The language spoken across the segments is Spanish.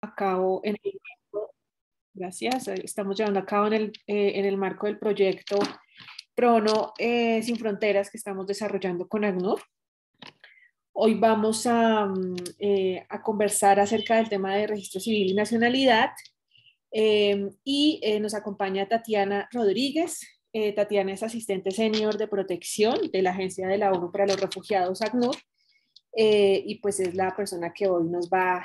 a cabo gracias, estamos llevando a cabo en el marco del proyecto PRONO Sin Fronteras que estamos desarrollando con ACNUR. Hoy vamos a conversar acerca del tema de registro civil y nacionalidad y nos acompaña Tatiana Rodríguez. Tatiana es asistente senior de protección de la Agencia de la ONU para los Refugiados, ACNUR, y pues es la persona que hoy nos va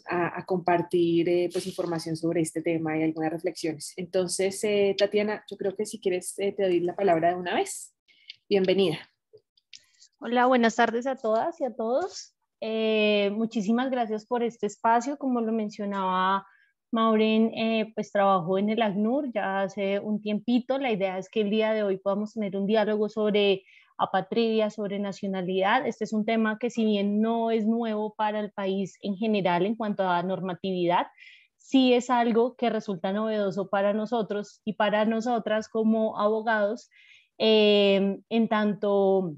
a compartir pues información sobre este tema y algunas reflexiones. Entonces, Tatiana, yo creo que si quieres te doy la palabra de una vez. Bienvenida. Hola, buenas tardes a todas y a todos. Muchísimas gracias por este espacio. Como lo mencionaba Maureen, pues trabajo en el ACNUR ya hace un tiempito. La idea es que el día de hoy podamos tener un diálogo sobre apatridia, sobre nacionalidad. Este es un tema que, si bien no es nuevo para el país en general en cuanto a normatividad, sí es algo que resulta novedoso para nosotros y para nosotras como abogados, en tanto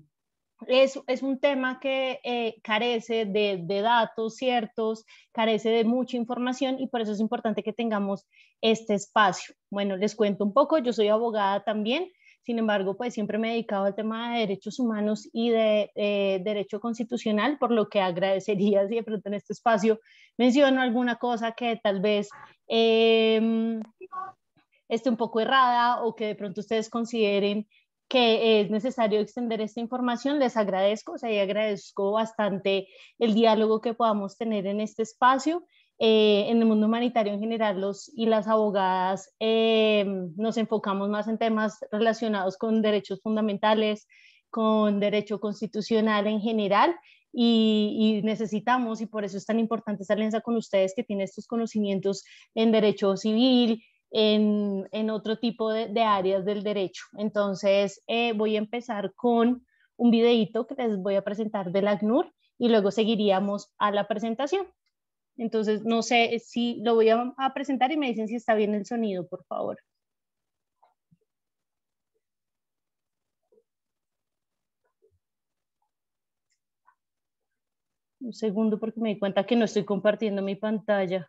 es un tema que carece de datos ciertos, carece de mucha información, y por eso es importante que tengamos este espacio. Bueno, les cuento un poco. Yo soy abogada también. Sin embargo, pues siempre me he dedicado al tema de derechos humanos y de derecho constitucional, por lo que agradecería si de pronto en este espacio menciono alguna cosa que tal vez esté un poco errada, o que de pronto ustedes consideren que es necesario extender esta información. Les agradezco, o sea, y agradezco bastante el diálogo que podamos tener en este espacio. En el mundo humanitario en general, los y las abogadas nos enfocamos más en temas relacionados con derechos fundamentales, con derecho constitucional en general, y necesitamos, y por eso es tan importante esta alianza con ustedes, que tienen estos conocimientos en derecho civil, en otro tipo de áreas del derecho. Entonces, voy a empezar con un videíto que les voy a presentar del ACNUR y luego seguiríamos a la presentación. Entonces, no sé si lo voy a presentar y me dicen si está bien el sonido, por favor. Un segundo, porque me di cuenta que no estoy compartiendo mi pantalla.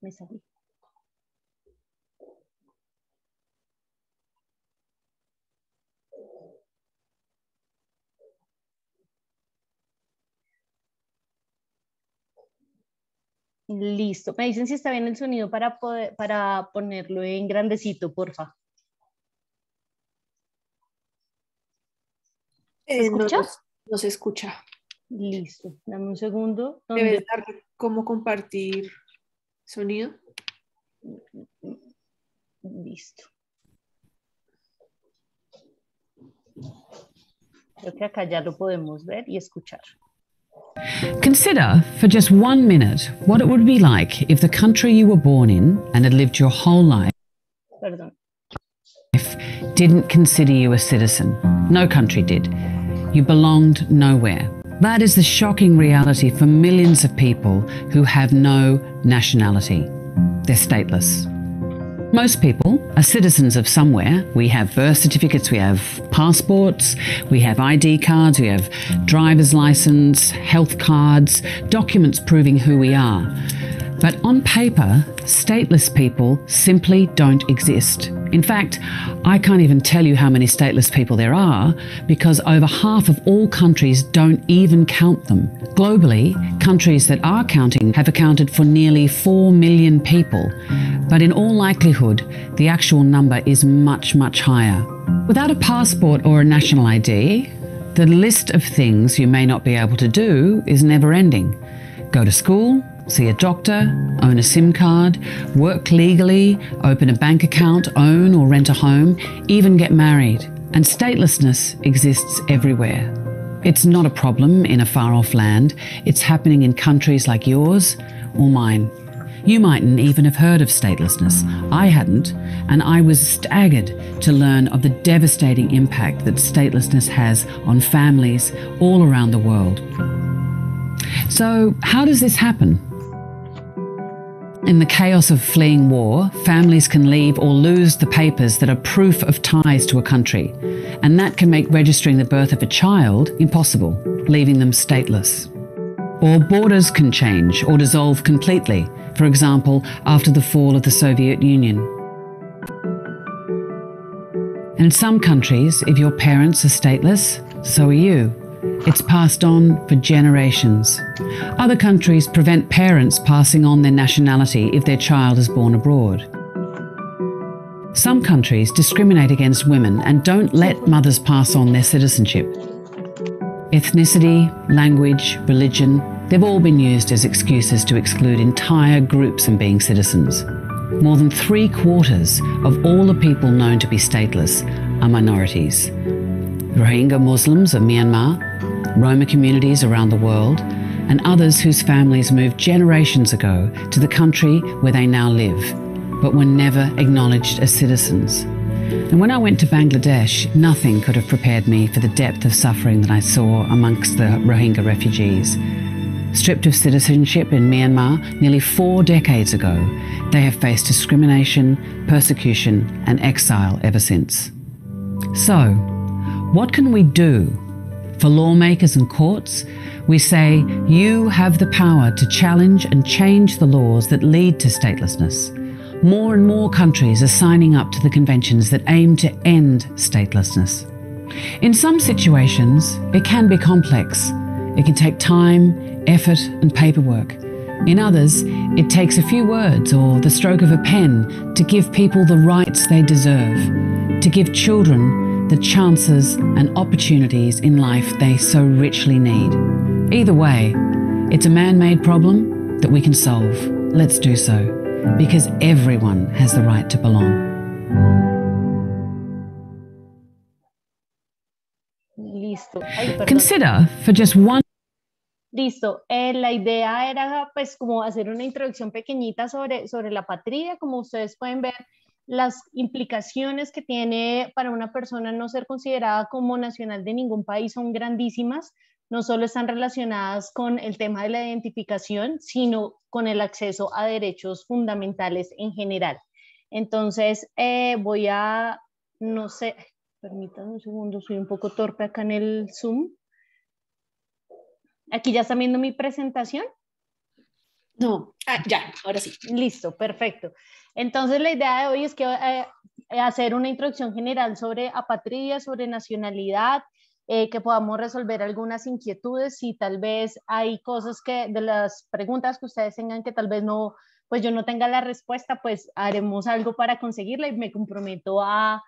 Me salí. Listo. Me dicen si está bien el sonido para ponerlo en grandecito, porfa. ¿Se escucha? No se escucha. Listo. Dame un segundo. ¿Debes dar cómo compartir sonido? Listo. Creo que acá ya lo podemos ver y escuchar. Consider for just 1 minute what it would be like if the country you were born in and had lived your whole life didn't consider you a citizen. No country did. You belonged nowhere. That is the shocking reality for millions of people who have no nationality. They're stateless. Most people are citizens of somewhere. We have birth certificates, we have passports, we have ID cards, we have driver's license, health cards, documents proving who we are. But on paper, stateless people simply don't exist. In fact, I can't even tell you how many stateless people there are, because over half of all countries don't even count them. Globally, countries that are counting have accounted for nearly 4 million people. But in all likelihood, the actual number is much, much higher. Without a passport or a national ID, the list of things you may not be able to do is never ending. Go to school, see a doctor, own a SIM card, work legally, open a bank account, own or rent a home, even get married. And statelessness exists everywhere. It's not a problem in a far-off land. It's happening in countries like yours or mine. You mightn't even have heard of statelessness. I hadn't, and I was staggered to learn of the devastating impact that statelessness has on families all around the world. So, how does this happen? In the chaos of fleeing war, families can leave or lose the papers that are proof of ties to a country, and that can make registering the birth of a child impossible. leaving them stateless. Or borders can change or dissolve completely, for example, after the fall of the Soviet Union. And in some countries, if your parents are stateless, so are you. It's passed on for generations. Other countries prevent parents passing on their nationality if their child is born abroad. Some countries discriminate against women and don't let mothers pass on their citizenship. Ethnicity, language, religion, they've all been used as excuses to exclude entire groups from being citizens. More than 3/4 of all the people known to be stateless are minorities. Rohingya Muslims of Myanmar, Roma communities around the world, and others whose families moved generations ago to the country where they now live, but were never acknowledged as citizens. And when I went to Bangladesh, nothing could have prepared me for the depth of suffering that I saw amongst the Rohingya refugees. Stripped of citizenship in Myanmar nearly 4 decades ago, they have faced discrimination, persecution, and exile ever since. So, what can we do? For lawmakers and courts, we say you have the power to challenge and change the laws that lead to statelessness. More and more countries are signing up to the conventions that aim to end statelessness. In some situations, it can be complex. It can take time, effort, and paperwork. In others, it takes a few words or the stroke of a pen to give people the rights they deserve, to give children the chances and opportunities in life they so richly need. Either way, it's a man-made problem that we can solve. Let's do so, because everyone has the right to belong. Listo. Ay, perdón. Consider for just one. Listo. La idea era pues como hacer una introducción pequeñita sobre la apatría. Como ustedes pueden ver, las implicaciones que tiene para una persona no ser considerada como nacional de ningún país son grandísimas. No solo están relacionadas con el tema de la identificación, sino con el acceso a derechos fundamentales en general. Entonces, voy a, no sé, permítanme un segundo, soy un poco torpe acá en el Zoom. ¿Aquí ya están viendo mi presentación? No, ya, ahora sí. Listo, perfecto. Entonces la idea de hoy es que hacer una introducción general sobre apatría, sobre nacionalidad, que podamos resolver algunas inquietudes y tal vez hay cosas que de las preguntas que ustedes tengan que tal vez no, pues yo no tenga la respuesta, pues haremos algo para conseguirla y me comprometo a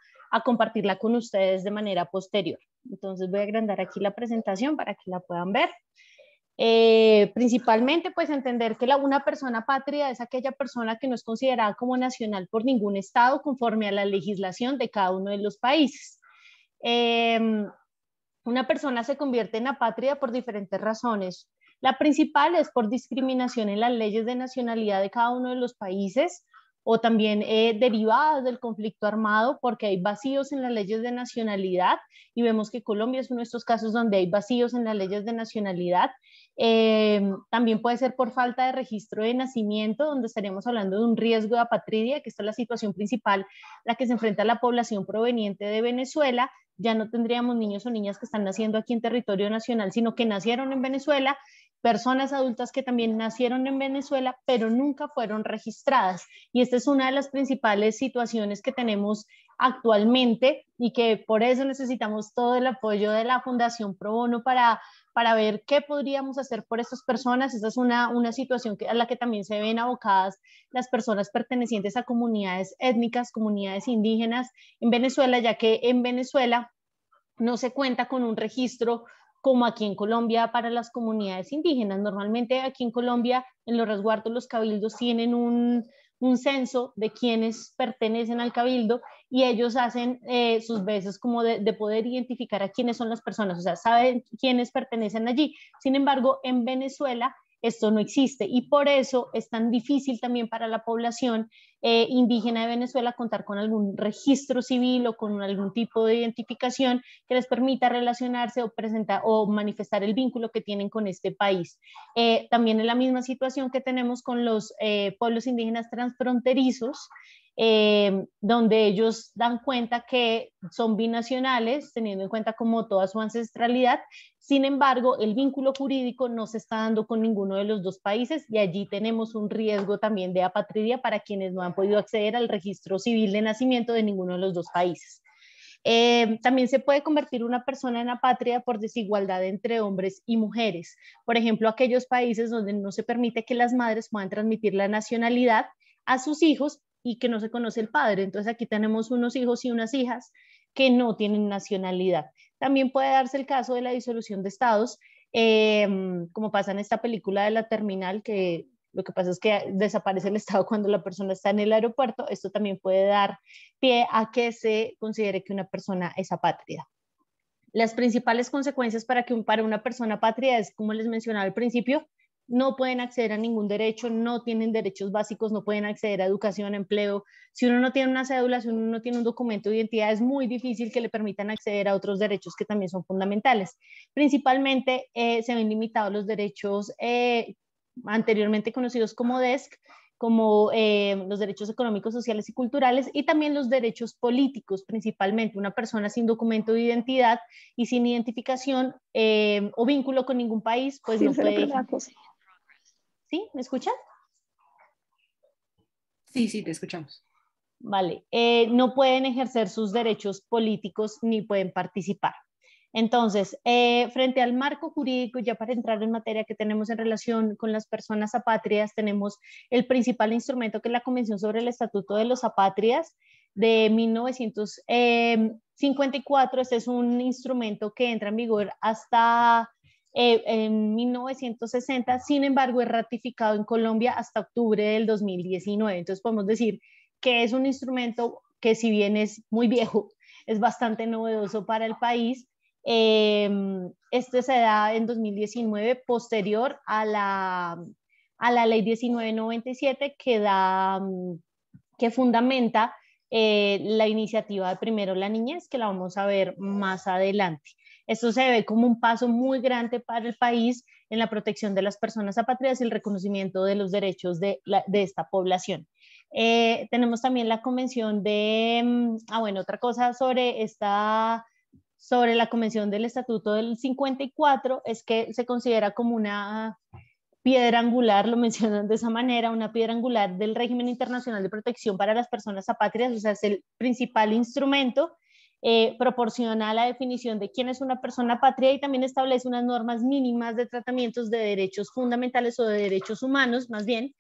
compartirla con ustedes de manera posterior. Entonces voy a agrandar aquí la presentación para que la puedan ver. Principalmente pues entender que una persona apátrida es aquella persona que no es considerada como nacional por ningún estado conforme a la legislación de cada uno de los países. Una persona se convierte en apátrida por diferentes razones. La principal es por discriminación en las leyes de nacionalidad de cada uno de los países o también derivadas del conflicto armado porque hay vacíos en las leyes de nacionalidad y vemos que Colombia es uno de estos casos donde hay vacíos en las leyes de nacionalidad. También puede ser por falta de registro de nacimiento, donde estaríamos hablando de un riesgo de apatridia, que esta es la situación principal, la que se enfrenta la población proveniente de Venezuela. Ya no tendríamos niños o niñas que están naciendo aquí en territorio nacional, sino que nacieron en Venezuela, personas adultas que también nacieron en Venezuela, pero nunca fueron registradas. Y esta es una de las principales situaciones que tenemos actualmente y que por eso necesitamos todo el apoyo de la Fundación Pro Bono para ver qué podríamos hacer por estas personas. Esta es una situación a la que también se ven abocadas las personas pertenecientes a comunidades étnicas, comunidades indígenas en Venezuela, ya que en Venezuela no se cuenta con un registro como aquí en Colombia para las comunidades indígenas. Normalmente aquí en Colombia, en los resguardos, los cabildos tienen un censo de quienes pertenecen al cabildo y ellos hacen sus veces como de poder identificar a quiénes son las personas, o sea, saben quiénes pertenecen allí. Sin embargo, en Venezuela esto no existe y por eso es tan difícil también para la población indígena de Venezuela contar con algún registro civil o con algún tipo de identificación que les permita relacionarse o presentar o manifestar el vínculo que tienen con este país. También es la misma situación que tenemos con los pueblos indígenas transfronterizos. donde ellos dan cuenta que son binacionales, teniendo en cuenta como toda su ancestralidad. Sin embargo, el vínculo jurídico no se está dando con ninguno de los dos países y allí tenemos un riesgo también de apatridia para quienes no han podido acceder al registro civil de nacimiento de ninguno de los dos países. También se puede convertir una persona en apátrida por desigualdad entre hombres y mujeres. Por ejemplo, aquellos países donde no se permite que las madres puedan transmitir la nacionalidad a sus hijos y que no se conoce el padre. Entonces aquí tenemos unos hijos y unas hijas que no tienen nacionalidad. También puede darse el caso de la disolución de estados, como pasa en esta película de La Terminal, que lo que pasa es que desaparece el estado cuando la persona está en el aeropuerto. Esto también puede dar pie a que se considere que una persona es apátrida. Las principales consecuencias para una persona apátrida es, como les mencionaba al principio, no pueden acceder a ningún derecho, no tienen derechos básicos, no pueden acceder a educación, empleo. Si uno no tiene una cédula, si uno no tiene un documento de identidad, es muy difícil que le permitan acceder a otros derechos que también son fundamentales. Principalmente se ven limitados los derechos anteriormente conocidos como DESC, como los derechos económicos, sociales y culturales, y también los derechos políticos, principalmente una persona sin documento de identidad y sin identificación o vínculo con ningún país, pues sí, no puede... ¿Sí? ¿Me escuchan? Sí, sí, te escuchamos. Vale, no pueden ejercer sus derechos políticos ni pueden participar. Entonces, frente al marco jurídico, ya para entrar en materia que tenemos en relación con las personas apátridas, tenemos el principal instrumento que es la Convención sobre el Estatuto de los Apátridas de 1954. Este es un instrumento que entra en vigor hasta en 1960, sin embargo es ratificado en Colombia hasta octubre del 2019. Entonces podemos decir que es un instrumento que, si bien es muy viejo, es bastante novedoso para el país. Este se da en 2019, posterior a la ley 1997 que fundamenta la iniciativa de Primero la Niñez, que la vamos a ver más adelante. Esto se ve como un paso muy grande para el país en la protección de las personas apátridas y el reconocimiento de los derechos de esta población. Tenemos también la convención otra cosa sobre la Convención del Estatuto del 54 es que se considera como una piedra angular, lo mencionan de esa manera, una piedra angular del régimen internacional de protección para las personas apátridas. O sea, es el principal instrumento, proporciona la definición de quién es una persona apátrida y también establece unas normas mínimas de tratamientos de derechos fundamentales o de derechos humanos, más bien,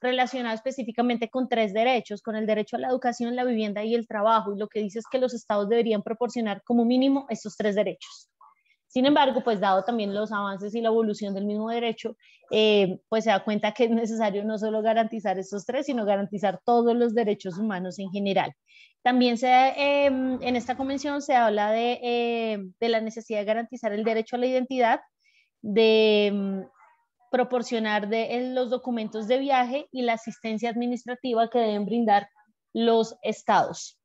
relacionado específicamente con 3 derechos, con el derecho a la educación, la vivienda y el trabajo, y lo que dice es que los estados deberían proporcionar como mínimo estos 3 derechos. Sin embargo, pues dado también los avances y la evolución del mismo derecho, pues se da cuenta que es necesario no solo garantizar estos 3, sino garantizar todos los derechos humanos en general. También en esta convención se habla de la necesidad de garantizar el derecho a la identidad, de proporcionar los documentos de viaje y la asistencia administrativa que deben brindar los estados.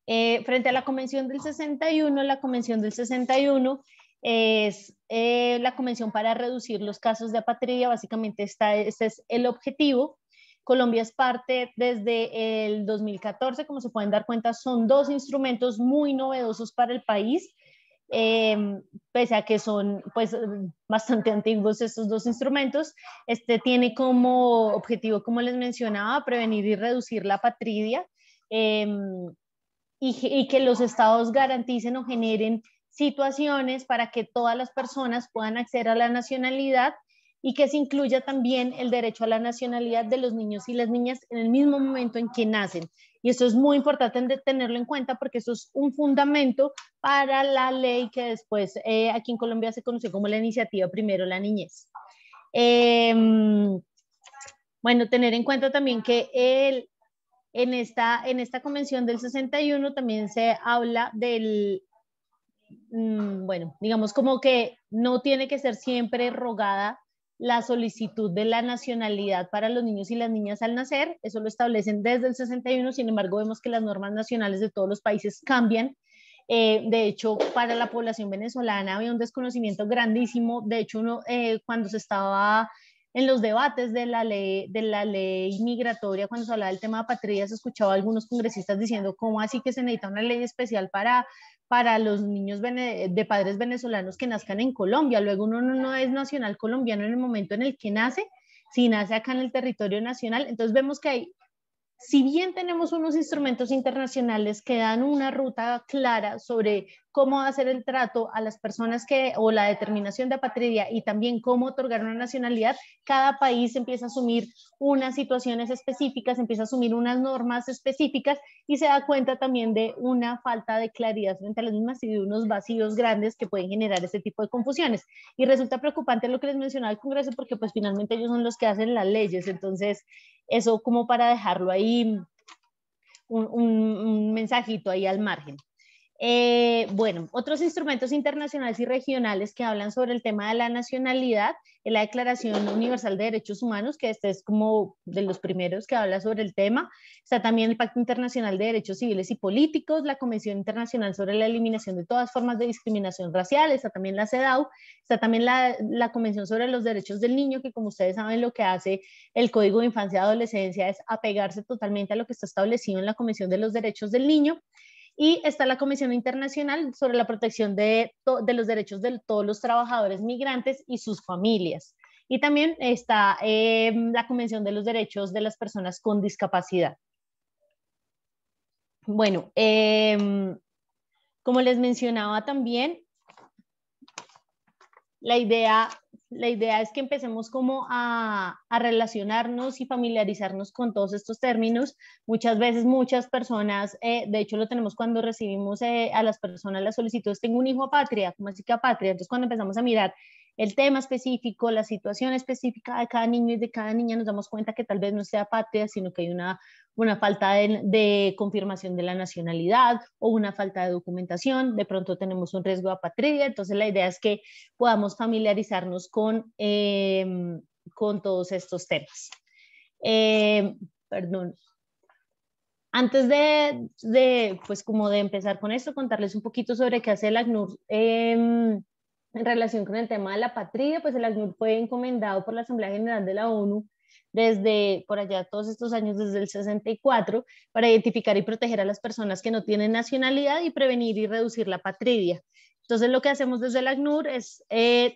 Frente a la Convención del 61, la Convención del 61 es la convención para reducir los casos de apatridia. Básicamente este es el objetivo. Colombia es parte desde el 2014, como se pueden dar cuenta, son 2 instrumentos muy novedosos para el país. Pese a que son pues bastante antiguos estos 2 instrumentos, este tiene como objetivo, como les mencionaba, prevenir y reducir la apatridia, y que los estados garanticen o generen situaciones para que todas las personas puedan acceder a la nacionalidad y que se incluya también el derecho a la nacionalidad de los niños y las niñas en el mismo momento en que nacen. Y esto es muy importante tenerlo en cuenta porque eso es un fundamento para la ley que después aquí en Colombia se conoció como la iniciativa Primero la Niñez. Bueno, tener en cuenta también que en esta convención del 61 también se habla del, bueno, digamos como que no tiene que ser siempre rogada la solicitud de la nacionalidad para los niños y las niñas al nacer. Eso lo establecen desde el 61, sin embargo vemos que las normas nacionales de todos los países cambian. De hecho, para la población venezolana había un desconocimiento grandísimo. De hecho, cuando se estaba en los debates de la ley migratoria, cuando se hablaba del tema de apatría, se escuchaba a algunos congresistas diciendo cómo así que se necesita una ley especial para los niños de padres venezolanos que nazcan en Colombia. Luego uno no es nacional colombiano en el momento en el que nace, si nace acá en el territorio nacional. Entonces vemos que hay, si bien tenemos unos instrumentos internacionales que dan una ruta clara sobre cómo hacer el trato a las personas o la determinación de apatría y también cómo otorgar una nacionalidad, cada país empieza a asumir unas situaciones específicas, empieza a asumir unas normas específicas y se da cuenta también de una falta de claridad frente a las mismas y de unos vacíos grandes que pueden generar este tipo de confusiones. Y resulta preocupante lo que les mencionaba el Congreso porque pues finalmente ellos son los que hacen las leyes, entonces eso como para dejarlo ahí, un mensajito ahí al margen. Bueno, otros instrumentos internacionales y regionales que hablan sobre el tema de la nacionalidad es la Declaración Universal de Derechos Humanos, que este es como de los primeros que habla sobre el tema. Está también el Pacto Internacional de Derechos Civiles y Políticos, la Convención Internacional sobre la Eliminación de todas formas de discriminación racial, está también la CEDAW, está también la Convención sobre los Derechos del Niño, que como ustedes saben lo que hace el Código de Infancia y Adolescencia es apegarse totalmente a lo que está establecido en la Convención de los Derechos del Niño. Y está la Comisión Internacional sobre la protección de los derechos de todos los trabajadores migrantes y sus familias. Y también está la Convención de los Derechos de las Personas con Discapacidad. Bueno, como les mencionaba también, la idea es que empecemos como a relacionarnos y familiarizarnos con todos estos términos. Muchas veces muchas personas, de hecho lo tenemos cuando recibimos a las personas las solicitudes, tengo un hijo apátrida, ¿cómo así que apátrida? Entonces cuando empezamos a mirar el tema específico, la situación específica de cada niño y de cada niña, nos damos cuenta que tal vez no sea apátrida, sino que hay una falta de confirmación de la nacionalidad o una falta de documentación, de pronto tenemos un riesgo de apatría. Entonces la idea es que podamos familiarizarnos con todos estos temas. Perdón. Antes pues como de empezar con esto, contarles un poquito sobre qué hace el ACNUR en relación con el tema de la apatría. Pues el ACNUR fue encomendado por la Asamblea General de la ONU desde por allá todos estos años, desde el 64, para identificar y proteger a las personas que no tienen nacionalidad y prevenir y reducir la apatría. Entonces lo que hacemos desde el ACNUR es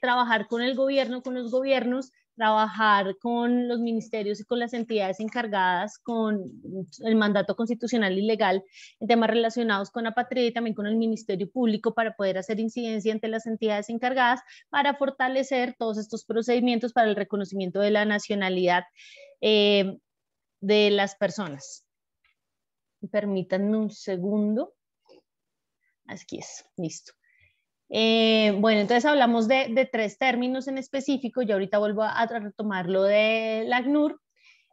trabajar con el gobierno, con los gobiernos, trabajar con los ministerios y con las entidades encargadas con el mandato constitucional y legal en temas relacionados con apatría y también con el Ministerio Público para poder hacer incidencia ante las entidades encargadas para fortalecer todos estos procedimientos para el reconocimiento de la nacionalidad de las personas. Permítanme un segundo. Aquí es, listo. Bueno, entonces hablamos de tres términos en específico. Yo ahorita vuelvo a retomar lo del ACNUR.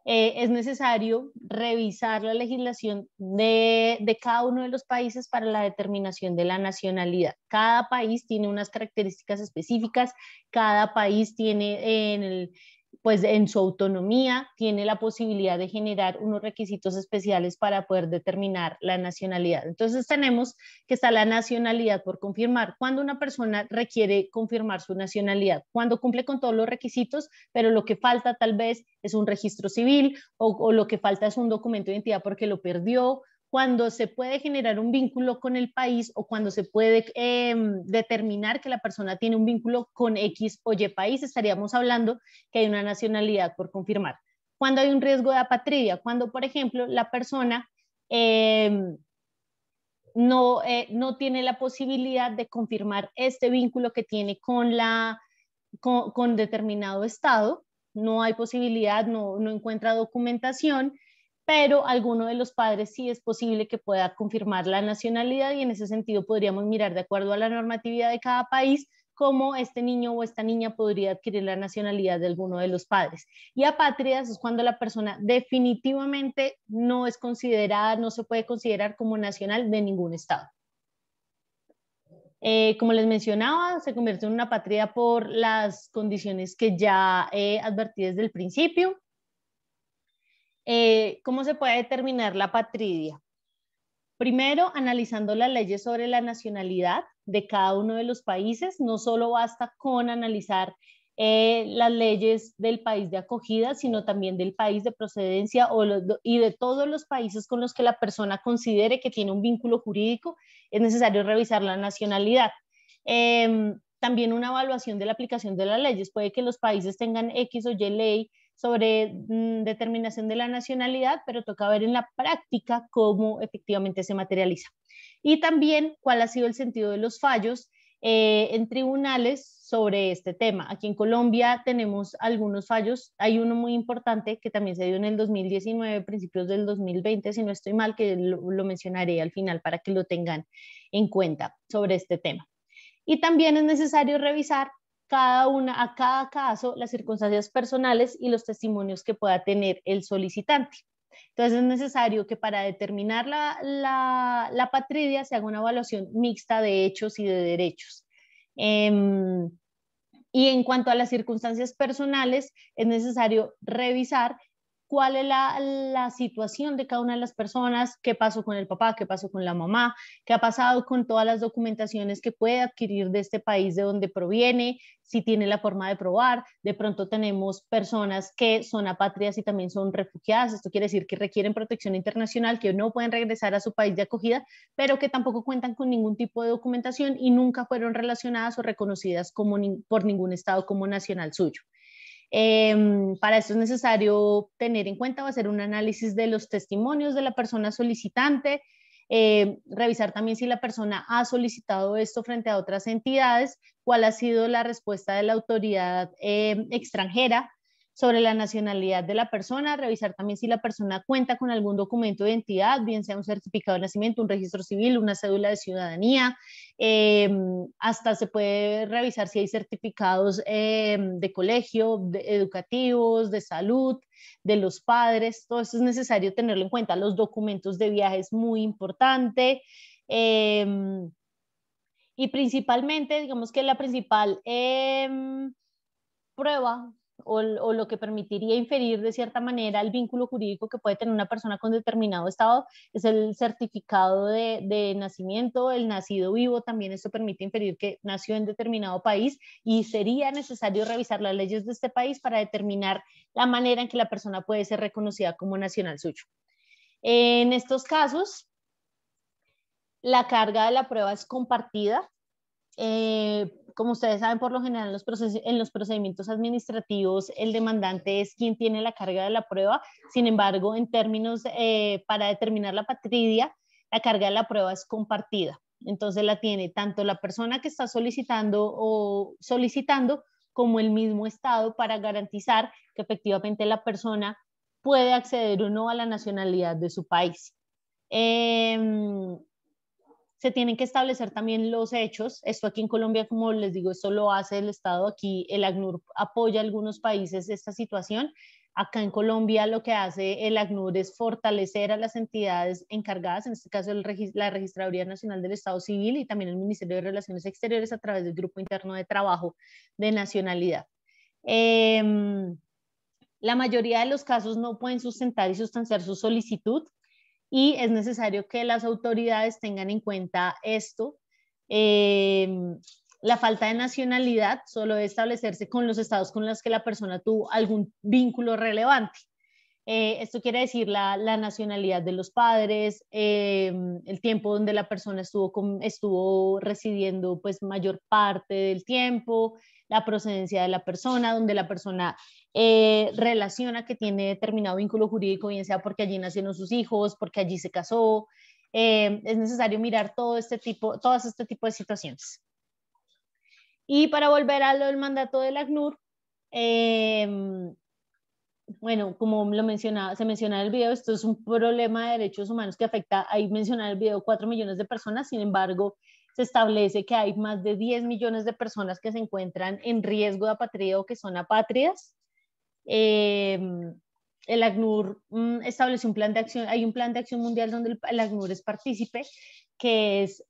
Es necesario revisar la legislación de cada uno de los países para la determinación de la nacionalidad. Cada país tiene unas características específicas, cada país tiene pues en su autonomía tiene la posibilidad de generar unos requisitos especiales para poder determinar la nacionalidad. Entonces tenemos que está la nacionalidad por confirmar. Cuando una persona requiere confirmar su nacionalidad, cuando cumple con todos los requisitos, pero lo que falta tal vez es un registro civil o lo que falta es un documento de identidad porque lo perdió, cuando se puede generar un vínculo con el país o cuando se puede determinar que la persona tiene un vínculo con X o Y país, estaríamos hablando que hay una nacionalidad por confirmar. Cuando hay un riesgo de apatría, cuando por ejemplo la persona no tiene la posibilidad de confirmar este vínculo que tiene con determinado estado, no hay posibilidad, no encuentra documentación, pero alguno de los padres sí es posible que pueda confirmar la nacionalidad y en ese sentido podríamos mirar de acuerdo a la normatividad de cada país cómo este niño o esta niña podría adquirir la nacionalidad de alguno de los padres. Y apátridas es cuando la persona definitivamente no es considerada, no se puede considerar como nacional de ningún estado. Como les mencionaba, se convierte en una apátrida por las condiciones que ya advertí desde el principio. ¿Cómo se puede determinar la apatría? Primero, analizando las leyes sobre la nacionalidad de cada uno de los países. No solo basta con analizar las leyes del país de acogida, sino también del país de procedencia y de todos los países con los que la persona considere que tiene un vínculo jurídico. Es necesario revisar la nacionalidad. También una evaluación de la aplicación de las leyes. Puede que los países tengan X o Y ley sobre determinación de la nacionalidad, pero toca ver en la práctica cómo efectivamente se materializa. Y también cuál ha sido el sentido de los fallos en tribunales sobre este tema. Aquí en Colombia tenemos algunos fallos. Hay uno muy importante que también se dio en el 2019, principios del 2020, si no estoy mal, que lo mencionaré al final para que lo tengan en cuenta sobre este tema. Y también es necesario revisar a cada caso las circunstancias personales y los testimonios que pueda tener el solicitante. Entonces es necesario que para determinar la patridia se haga una evaluación mixta de hechos y de derechos. Y en cuanto a las circunstancias personales, es necesario revisar cuál es la situación de cada una de las personas, qué pasó con el papá, qué pasó con la mamá, qué ha pasado con todas las documentaciones que puede adquirir de este país de donde proviene, si tiene la forma de probar. De pronto tenemos personas que son apátridas y también son refugiadas. Esto quiere decir que requieren protección internacional, que no pueden regresar a su país de acogida, pero que tampoco cuentan con ningún tipo de documentación y nunca fueron relacionadas o reconocidas por ningún estado como nacional suyo. Para esto es necesario tener en cuenta o hacer un análisis de los testimonios de la persona solicitante, revisar también si la persona ha solicitado esto frente a otras entidades, cuál ha sido la respuesta de la autoridad extranjera sobre la nacionalidad de la persona, revisar también si la persona cuenta con algún documento de identidad, bien sea un certificado de nacimiento, un registro civil, una cédula de ciudadanía. Hasta se puede revisar si hay certificados de colegio, educativos, de salud, de los padres. Todo esto es necesario tenerlo en cuenta. Los documentos de viaje es muy importante. Y principalmente, digamos que la principal prueba o lo que permitiría inferir de cierta manera el vínculo jurídico que puede tener una persona con determinado estado es el certificado de nacimiento, el nacido vivo. También esto permite inferir que nació en determinado país y sería necesario revisar las leyes de este país para determinar la manera en que la persona puede ser reconocida como nacional suyo. En estos casos, la carga de la prueba es compartida. Como ustedes saben, por lo general en los procedimientos administrativos el demandante es quien tiene la carga de la prueba. Sin embargo, en términos para determinar la patridia, la carga de la prueba es compartida. Entonces la tiene tanto la persona que está solicitando como el mismo Estado para garantizar que efectivamente la persona puede acceder o no a la nacionalidad de su país. Se tienen que establecer también los hechos. Esto aquí en Colombia, como les digo, esto lo hace el Estado. Aquí el ACNUR apoya a algunos países esta situación. Acá en Colombia lo que hace el ACNUR es fortalecer a las entidades encargadas, en este caso la Registraduría Nacional del Estado Civil y también el Ministerio de Relaciones Exteriores a través del Grupo Interno de Trabajo de Nacionalidad. La mayoría de los casos no pueden sustentar y sustanciar su solicitud, y es necesario que las autoridades tengan en cuenta esto. La falta de nacionalidad solo debe establecerse con los estados con los que la persona tuvo algún vínculo relevante. Esto quiere decir la nacionalidad de los padres, el tiempo donde la persona estuvo residiendo pues mayor parte del tiempo, la procedencia de la persona, donde la persona relaciona que tiene determinado vínculo jurídico, bien sea porque allí nacieron sus hijos, porque allí se casó. Es necesario mirar todas este tipo de situaciones. Y para volver a lo del mandato del ACNUR, bueno, como se menciona en el video, esto es un problema de derechos humanos que afecta, ahí menciona en el video, 4 millones de personas. Sin embargo, se establece que hay más de 10 millones de personas que se encuentran en riesgo de apatría o que son apátridas. El ACNUR estableció un plan de acción, hay un plan de acción mundial donde el ACNUR es partícipe, que es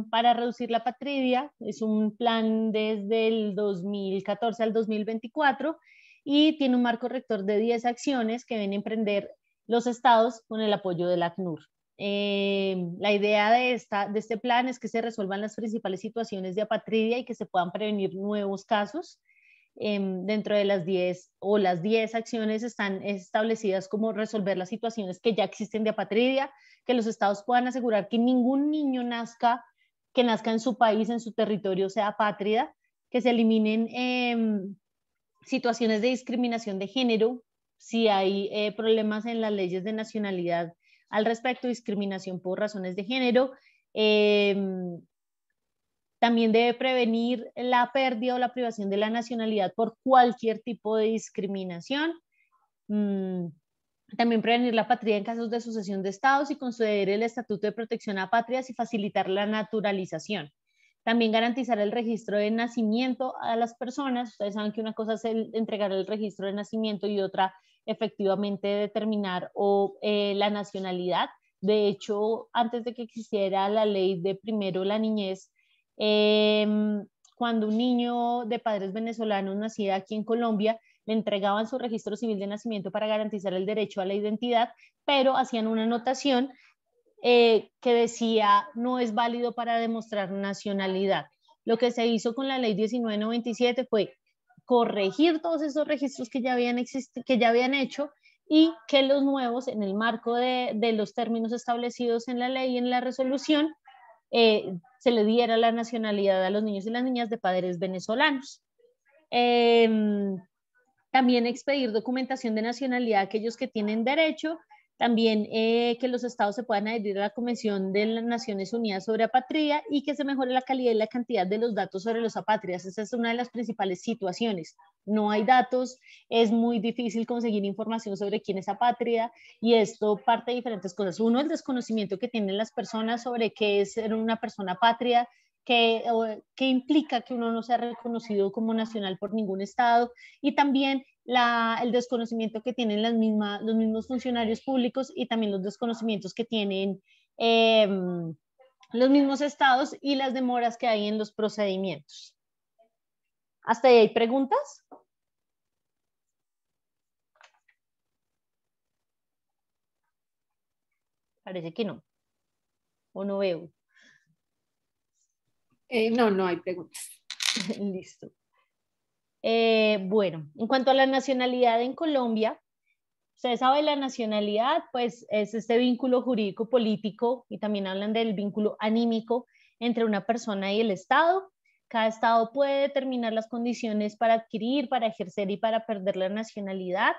para reducir la apatridia. Es un plan desde el 2014 al 2024 y tiene un marco rector de 10 acciones que deben emprender los estados con el apoyo del ACNUR. La idea de este plan es que se resuelvan las principales situaciones de apatridia y que se puedan prevenir nuevos casos. Dentro de las 10 o las 10 acciones están establecidas como resolver las situaciones que ya existen de apatridia, que los estados puedan asegurar que ningún niño que nazca en su país, en su territorio, sea apátrida, que se eliminen situaciones de discriminación de género, si hay problemas en las leyes de nacionalidad al respecto, discriminación por razones de género. También debe prevenir la pérdida o la privación de la nacionalidad por cualquier tipo de discriminación. También prevenir la apatría en casos de sucesión de estados y conceder el estatuto de protección a apátridas y facilitar la naturalización. También garantizar el registro de nacimiento a las personas. Ustedes saben que una cosa es entregar el registro de nacimiento y otra efectivamente determinar la nacionalidad. De hecho, antes de que existiera la ley de primero la niñez, cuando un niño de padres venezolanos nacía aquí en Colombia, le entregaban su registro civil de nacimiento para garantizar el derecho a la identidad, pero hacían una anotación que decía no es válido para demostrar nacionalidad. Lo que se hizo con la ley 1997 fue corregir todos esos registros que ya habían hecho y que los nuevos, en el marco de los términos establecidos en la ley y en la resolución, se le diera la nacionalidad a los niños y las niñas de padres venezolanos. También expedir documentación de nacionalidad a aquellos que tienen derecho. También que los estados se puedan adherir a la Convención de las Naciones Unidas sobre Apatría y que se mejore la calidad y la cantidad de los datos sobre los apátridas. Esa es una de las principales situaciones. No hay datos, es muy difícil conseguir información sobre quién es apátrida y esto parte de diferentes cosas. Uno, el desconocimiento que tienen las personas sobre qué es ser una persona apátrida, qué implica que uno no sea reconocido como nacional por ningún estado, y también el desconocimiento que tienen los mismos funcionarios públicos y también los desconocimientos que tienen los mismos estados y las demoras que hay en los procedimientos. ¿Hasta ahí hay preguntas? Parece que no. ¿O no veo? No hay preguntas. Listo. Bueno, en cuanto a la nacionalidad en Colombia, ustedes saben, la nacionalidad pues es este vínculo jurídico político y también hablan del vínculo anímico entre una persona y el Estado. Cada Estado puede determinar las condiciones para adquirir, para ejercer y para perder la nacionalidad.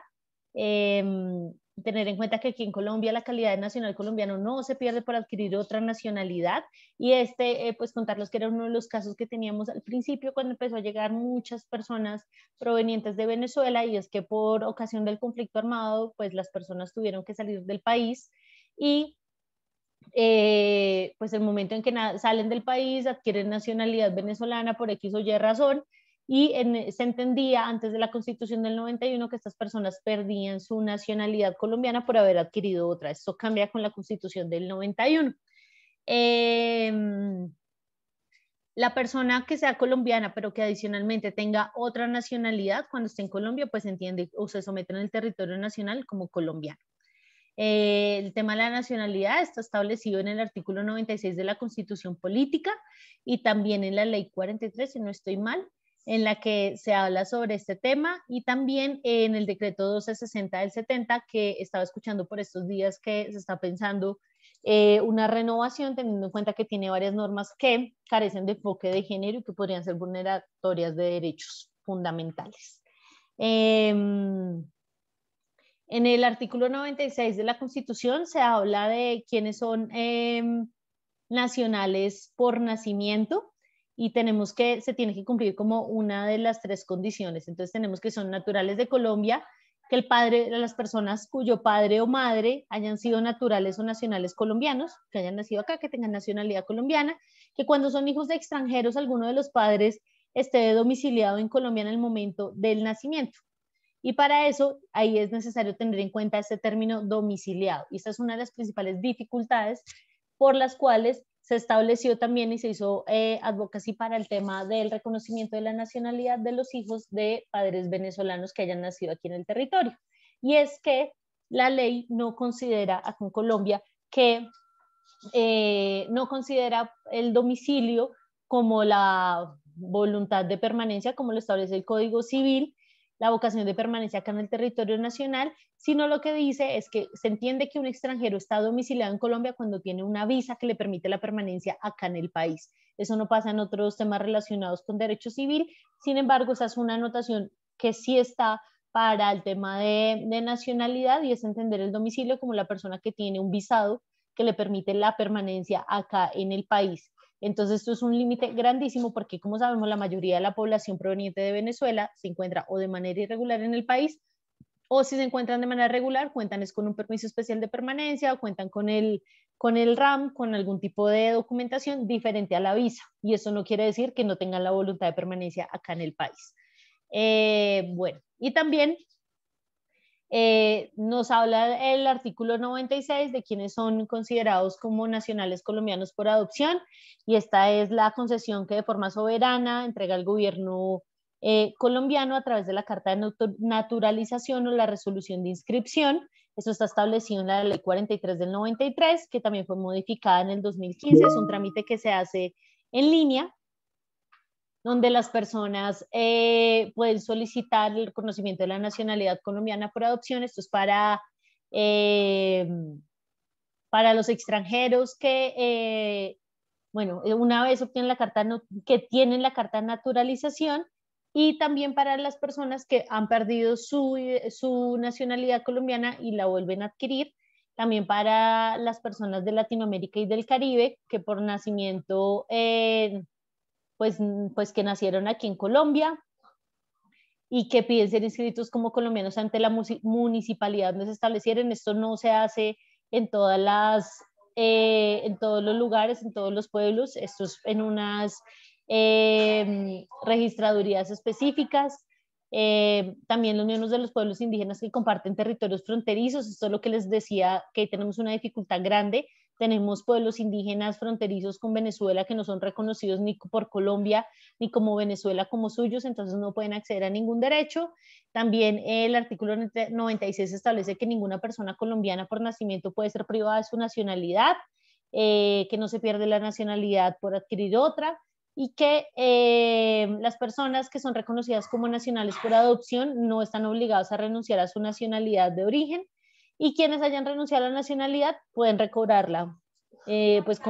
Tener en cuenta que aquí en Colombia la calidad de nacional colombiano no se pierde por adquirir otra nacionalidad, y pues contarles que era uno de los casos que teníamos al principio cuando empezó a llegar muchas personas provenientes de Venezuela, y es que por ocasión del conflicto armado pues las personas tuvieron que salir del país y pues el momento en que salen del país adquieren nacionalidad venezolana por X o Y razón, y se entendía antes de la Constitución del 91 que estas personas perdían su nacionalidad colombiana por haber adquirido otra. Esto cambia con la Constitución del 91. La persona que sea colombiana pero que adicionalmente tenga otra nacionalidad cuando esté en Colombia pues entiende o se somete en el territorio nacional como colombiano. El tema de la nacionalidad está establecido en el artículo 96 de la Constitución Política y también en la Ley 43, si no estoy mal, en la que se habla sobre este tema, y también en el decreto 1260 del 70, que estaba escuchando por estos días que se está pensando una renovación, teniendo en cuenta que tiene varias normas que carecen de enfoque de género y que podrían ser vulneratorias de derechos fundamentales. En el artículo 96 de la Constitución se habla de quiénes son nacionales por nacimiento, y se tiene que cumplir como una de las 3 condiciones. Entonces tenemos que son naturales de Colombia, que el padre de las personas cuyo padre o madre hayan sido naturales o nacionales colombianos, que hayan nacido acá, que tengan nacionalidad colombiana, que cuando son hijos de extranjeros alguno de los padres esté domiciliado en Colombia en el momento del nacimiento. Y para eso, ahí es necesario tener en cuenta este término domiciliado. Y esta es una de las principales dificultades por las cuales se estableció también y se hizo advocacy para el tema del reconocimiento de la nacionalidad de los hijos de padres venezolanos que hayan nacido aquí en el territorio. Y es que la ley no considera, aquí en Colombia, no considera el domicilio como la voluntad de permanencia, como lo establece el Código Civil, la vocación de permanencia acá en el territorio nacional, sino lo que dice es que se entiende que un extranjero está domiciliado en Colombia cuando tiene una visa que le permite la permanencia acá en el país. Eso no pasa en otros temas relacionados con derecho civil, sin embargo, esa es una anotación que sí está para el tema de nacionalidad, y es entender el domicilio como la persona que tiene un visado que le permite la permanencia acá en el país. Entonces, esto es un límite grandísimo porque, como sabemos, la mayoría de la población proveniente de Venezuela se encuentra o de manera irregular en el país, o si se encuentran de manera regular, cuentan es con un permiso especial de permanencia o cuentan con el RAM, con algún tipo de documentación diferente a la visa. Y eso no quiere decir que no tengan la voluntad de permanencia acá en el país. Bueno, y también nos habla el artículo 96 de quienes son considerados como nacionales colombianos por adopción, y esta es la concesión que de forma soberana entrega el gobierno colombiano a través de la Carta de Naturalización o la resolución de inscripción. Eso está establecido en la Ley 43 del 93, que también fue modificada en el 2015. Es un trámite que se hace en línea, donde las personas pueden solicitar el reconocimiento de la nacionalidad colombiana por adopción. Esto es para los extranjeros que, bueno, una vez obtienen la carta, que tienen la carta de naturalización, y también para las personas que han perdido su nacionalidad colombiana y la vuelven a adquirir. También para las personas de Latinoamérica y del Caribe que por nacimiento pues que nacieron aquí en Colombia y que piden ser inscritos como colombianos ante la municipalidad donde se establecieron. Esto no se hace en en todos los lugares, en todos los pueblos. Esto es en unas registradurías específicas. También los miembros de los pueblos indígenas que comparten territorios fronterizos. Esto es lo que les decía, que tenemos una dificultad grande. Tenemos pueblos indígenas fronterizos con Venezuela que no son reconocidos ni por Colombia ni como Venezuela como suyos, entonces no pueden acceder a ningún derecho. También el artículo 96 establece que ninguna persona colombiana por nacimiento puede ser privada de su nacionalidad, que no se pierde la nacionalidad por adquirir otra, y que las personas que son reconocidas como nacionales por adopción no están obligadas a renunciar a su nacionalidad de origen, y quienes hayan renunciado a la nacionalidad pueden recobrarla pues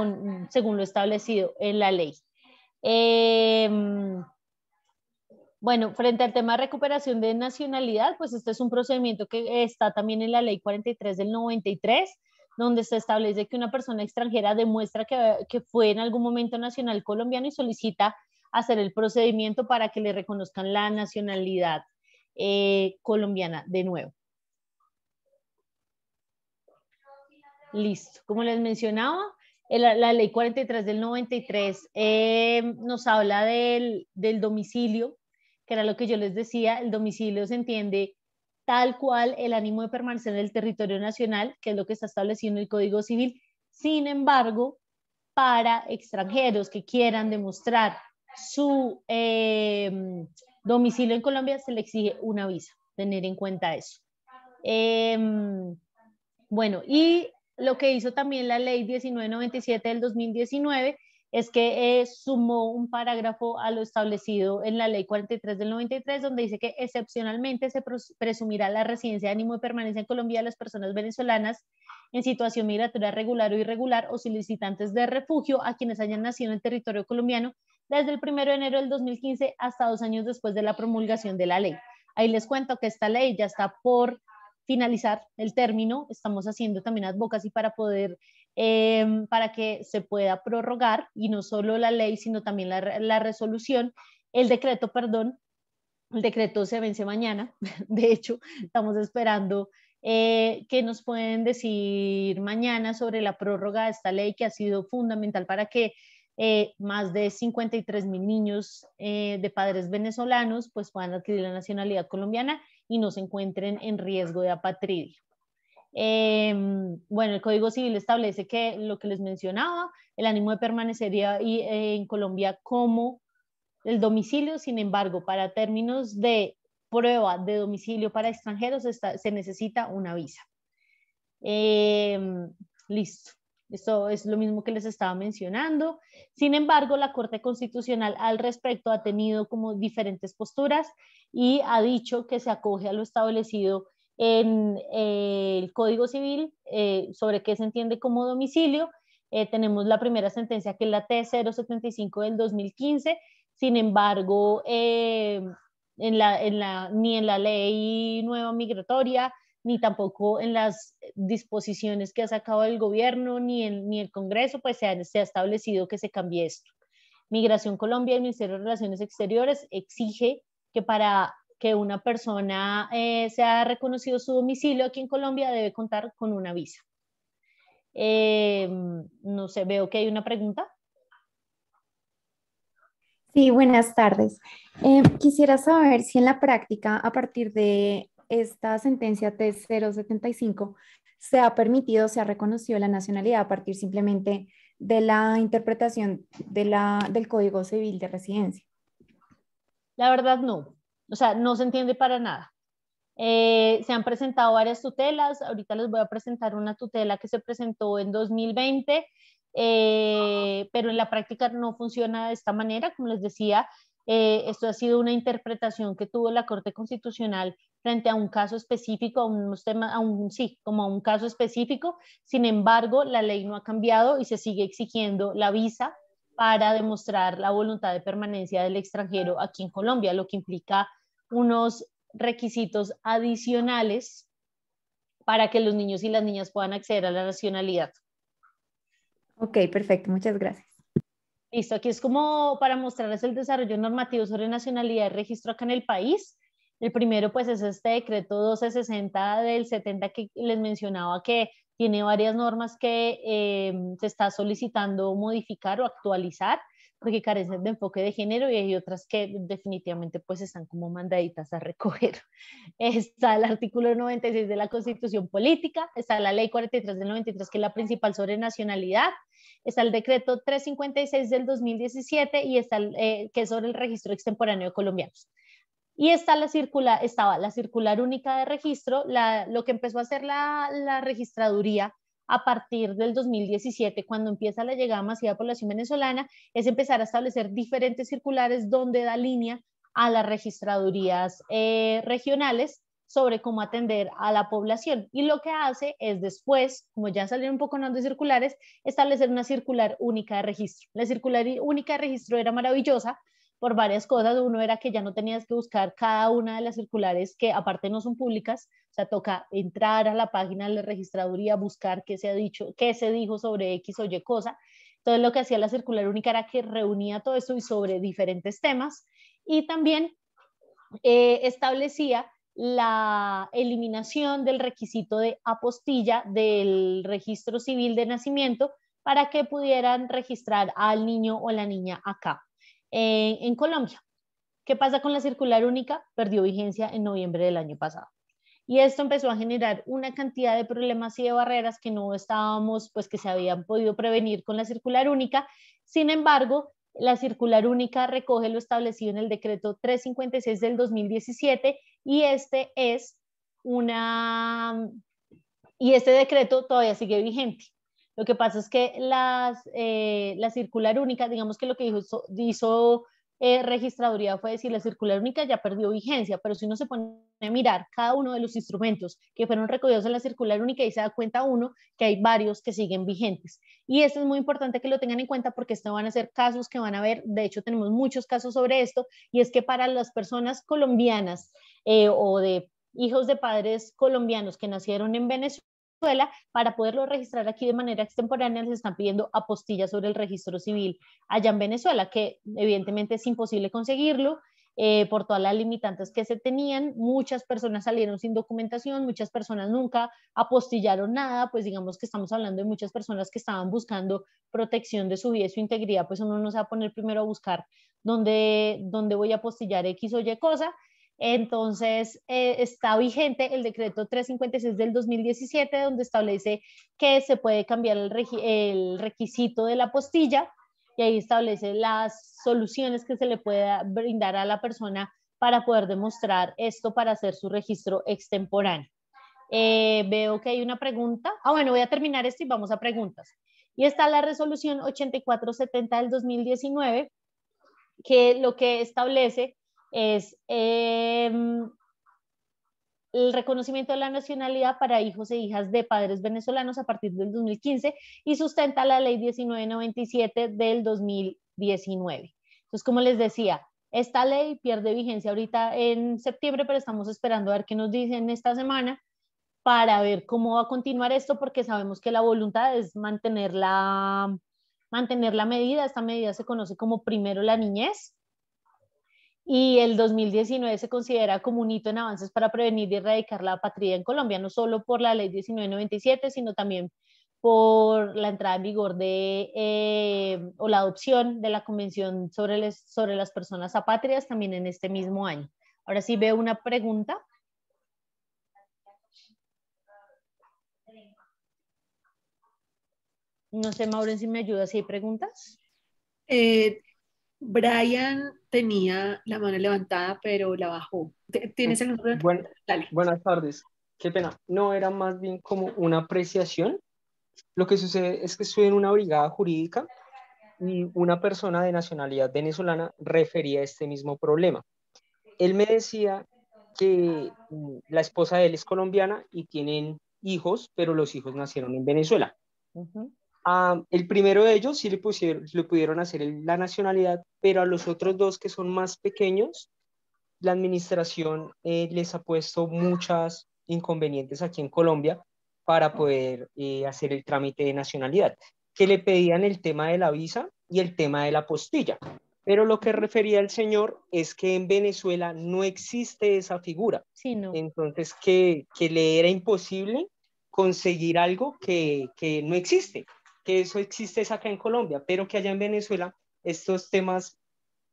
según lo establecido en la ley. Bueno, frente al tema de recuperación de nacionalidad, pues este es un procedimiento que está también en la ley 43 del 93, donde se establece que una persona extranjera demuestra que fue en algún momento nacional colombiano y solicita hacer el procedimiento para que le reconozcan la nacionalidad colombiana de nuevo. Listo. Como les mencionaba, la ley 43 del 93 nos habla del domicilio, que era lo que yo les decía. El domicilio se entiende tal cual el ánimo de permanecer en el territorio nacional, que es lo que está establecido en el Código Civil. Sin embargo, para extranjeros que quieran demostrar su domicilio en Colombia, se le exige una visa. Tener en cuenta eso. Bueno, y lo que hizo también la ley 1997 del 2019 es que sumó un parágrafo a lo establecido en la ley 43 del 93, donde dice que excepcionalmente se presumirá la residencia de ánimo de permanencia en Colombia de las personas venezolanas en situación migratoria regular o irregular o solicitantes de refugio a quienes hayan nacido en el territorio colombiano desde el 1 de enero del 2015 hasta 2 años después de la promulgación de la ley. Ahí les cuento que esta ley ya está por finalizar el término. Estamos haciendo también advocacy para poder, para que se pueda prorrogar, y no solo la ley, sino también la resolución, el decreto, perdón. El decreto se vence mañana. De hecho, estamos esperando que nos pueden decir mañana sobre la prórroga de esta ley, que ha sido fundamental para que más de 53,000 niños de padres venezolanos pues puedan adquirir la nacionalidad colombiana y no se encuentren en riesgo de apatridio. Bueno, el Código Civil establece que lo que les mencionaba, el ánimo de permanecer en Colombia como el domicilio. Sin embargo, para términos de prueba de domicilio para extranjeros se necesita una visa. Listo. Esto es lo mismo que les estaba mencionando. Sin embargo, la Corte Constitucional al respecto ha tenido como diferentes posturas y ha dicho que se acoge a lo establecido en el Código Civil sobre qué se entiende como domicilio. Tenemos la primera sentencia, que es la T-075 del 2015. Sin embargo, ni en la ley nueva migratoria, ni tampoco en las disposiciones que ha sacado el gobierno, ni el Congreso, pues se ha establecido que se cambie esto. Migración Colombia y el Ministerio de Relaciones Exteriores exige que para que una persona sea reconocido su domicilio aquí en Colombia debe contar con una visa. No sé, veo que hay una pregunta. Sí, buenas tardes. Quisiera saber si en la práctica, a partir de esta sentencia T-075, se ha permitido, se ha reconocido la nacionalidad a partir simplemente de la interpretación del Código Civil de Residencia. La verdad no, o sea, no se entiende para nada. Se han presentado varias tutelas, ahorita les voy a presentar una tutela que se presentó en 2020, pero en la práctica no funciona de esta manera. Como les decía, esto ha sido una interpretación que tuvo la Corte Constitucional frente a un caso específico, a unos temas, como a un caso específico. Sin embargo, la ley no ha cambiado y se sigue exigiendo la visa para demostrar la voluntad de permanencia del extranjero aquí en Colombia, lo que implica unos requisitos adicionales para que los niños y las niñas puedan acceder a la nacionalidad. Ok, perfecto, muchas gracias. Listo, aquí es como para mostrarles el desarrollo normativo sobre nacionalidad y registro acá en el país. El primero pues es este decreto 1260 del 70 que les mencionaba, que tiene varias normas que se está solicitando modificar o actualizar porque carecen de enfoque de género, y hay otras que definitivamente pues están como mandaditas a recoger. Está el artículo 96 de la Constitución Política, está la ley 43 del 93, que es la principal sobre nacionalidad, está el decreto 356 del 2017 y está que es sobre el registro extemporáneo de colombianos. Y está estaba la circular única de registro, lo que empezó a hacer la registraduría a partir del 2017, cuando empieza la llegada masiva de población venezolana, es empezar a establecer diferentes circulares donde da línea a las registradurías regionales sobre cómo atender a la población. Y lo que hace es después, como ya salieron un poco más de circulares, establecer una circular única de registro. La circular única de registro era maravillosa por varias cosas. Uno era que ya no tenías que buscar cada una de las circulares, que aparte no son públicas, o sea, toca entrar a la página de la registraduría, buscar qué se ha dicho, qué se dijo sobre X o Y cosa. Entonces lo que hacía la circular única era que reunía todo esto y sobre diferentes temas, y también establecía la eliminación del requisito de apostilla del registro civil de nacimiento para que pudieran registrar al niño o la niña acá en Colombia. ¿Qué pasa con la circular única? Perdió vigencia en noviembre del año pasado. Y esto empezó a generar una cantidad de problemas y de barreras que no estábamos, pues que se habían podido prevenir con la circular única. Sin embargo, la circular única recoge lo establecido en el decreto 356 del 2017 y este decreto todavía sigue vigente. Lo que pasa es que la circular única, digamos que lo que hizo registraduría fue decir, la circular única ya perdió vigencia, pero si uno se pone a mirar cada uno de los instrumentos que fueron recogidos en la circular única, y se da cuenta uno que hay varios que siguen vigentes. Y esto es muy importante que lo tengan en cuenta, porque estos van a ser casos que van a ver, de hecho tenemos muchos casos sobre esto, y es que para las personas colombianas o de hijos de padres colombianos que nacieron en Venezuela, para poderlo registrar aquí de manera extemporánea les están pidiendo apostillas sobre el registro civil allá en Venezuela, que evidentemente es imposible conseguirlo por todas las limitantes que se tenían. Muchas personas salieron sin documentación, muchas personas nunca apostillaron nada, pues digamos que estamos hablando de muchas personas que estaban buscando protección de su vida y su integridad, pues uno no se va a poner primero a buscar dónde voy a apostillar X o Y cosa. Entonces, está vigente el decreto 356 del 2017, donde establece que se puede cambiar el requisito de la apostilla, y ahí establece las soluciones que se le puede brindar a la persona para poder demostrar esto para hacer su registro extemporáneo. Veo que hay una pregunta. Bueno, voy a terminar esto y vamos a preguntas. Y está la resolución 8470 del 2019, que lo que establece es el reconocimiento de la nacionalidad para hijos e hijas de padres venezolanos a partir del 2015 y sustenta la ley 1997 del 2019. Entonces, como les decía, esta ley pierde vigencia ahorita en septiembre, pero estamos esperando a ver qué nos dicen esta semana para ver cómo va a continuar esto, porque sabemos que la voluntad es mantener la medida. Esta medida se conoce como Primero la Niñez, y el 2019 se considera como un hito en avances para prevenir y erradicar la apatría en Colombia, no solo por la ley 1997, sino también por la entrada en vigor o la adopción de la Convención sobre las Personas Apátridas también en este mismo año. Ahora sí veo una pregunta. No sé, Maureen, si me ayuda si hay preguntas. Brian tenía la mano levantada, pero la bajó. ¿Tienes algún problema? Dale. Buenas tardes. Qué pena. No, era más bien como una apreciación. Lo que sucede es que estoy en una brigada jurídica y una persona de nacionalidad venezolana refería este mismo problema. Él me decía que la esposa de él es colombiana y tienen hijos, pero los hijos nacieron en Venezuela. El primero de ellos sí le pudieron hacer la nacionalidad, pero a los otros dos que son más pequeños, la administración les ha puesto muchos inconvenientes aquí en Colombia para poder hacer el trámite de nacionalidad, que le pedían el tema de la visa y el tema de la apostilla. Pero lo que refería el señor es que en Venezuela no existe esa figura. Sí, no. Entonces, que le era imposible conseguir algo que no existe, que eso existe es acá en Colombia, pero que allá en Venezuela estos temas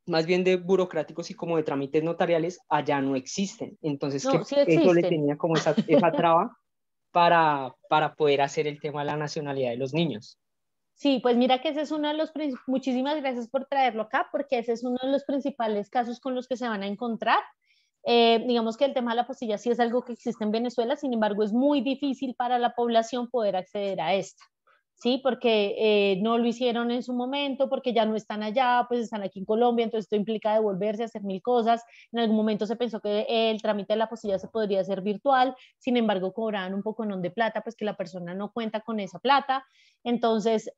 más bien de burocráticos y como de trámites notariales allá no existen. Entonces, No, que sí eso le existen. tenía como esa traba para poder hacer el tema de la nacionalidad de los niños. Sí, pues mira que ese es uno de los, muchísimas gracias por traerlo acá, porque ese es uno de los principales casos con los que se van a encontrar. Digamos que el tema de la apostilla sí es algo que existe en Venezuela, sin embargo es muy difícil para la población poder acceder a esta, ¿sí? Porque no lo hicieron en su momento, porque ya no están allá, pues están aquí en Colombia, entonces esto implica devolverse, hacer mil cosas. En algún momento se pensó que el trámite de la apostilla se podría hacer virtual, sin embargo cobraban un poco de plata, pues que la persona no cuenta con esa plata. Entonces,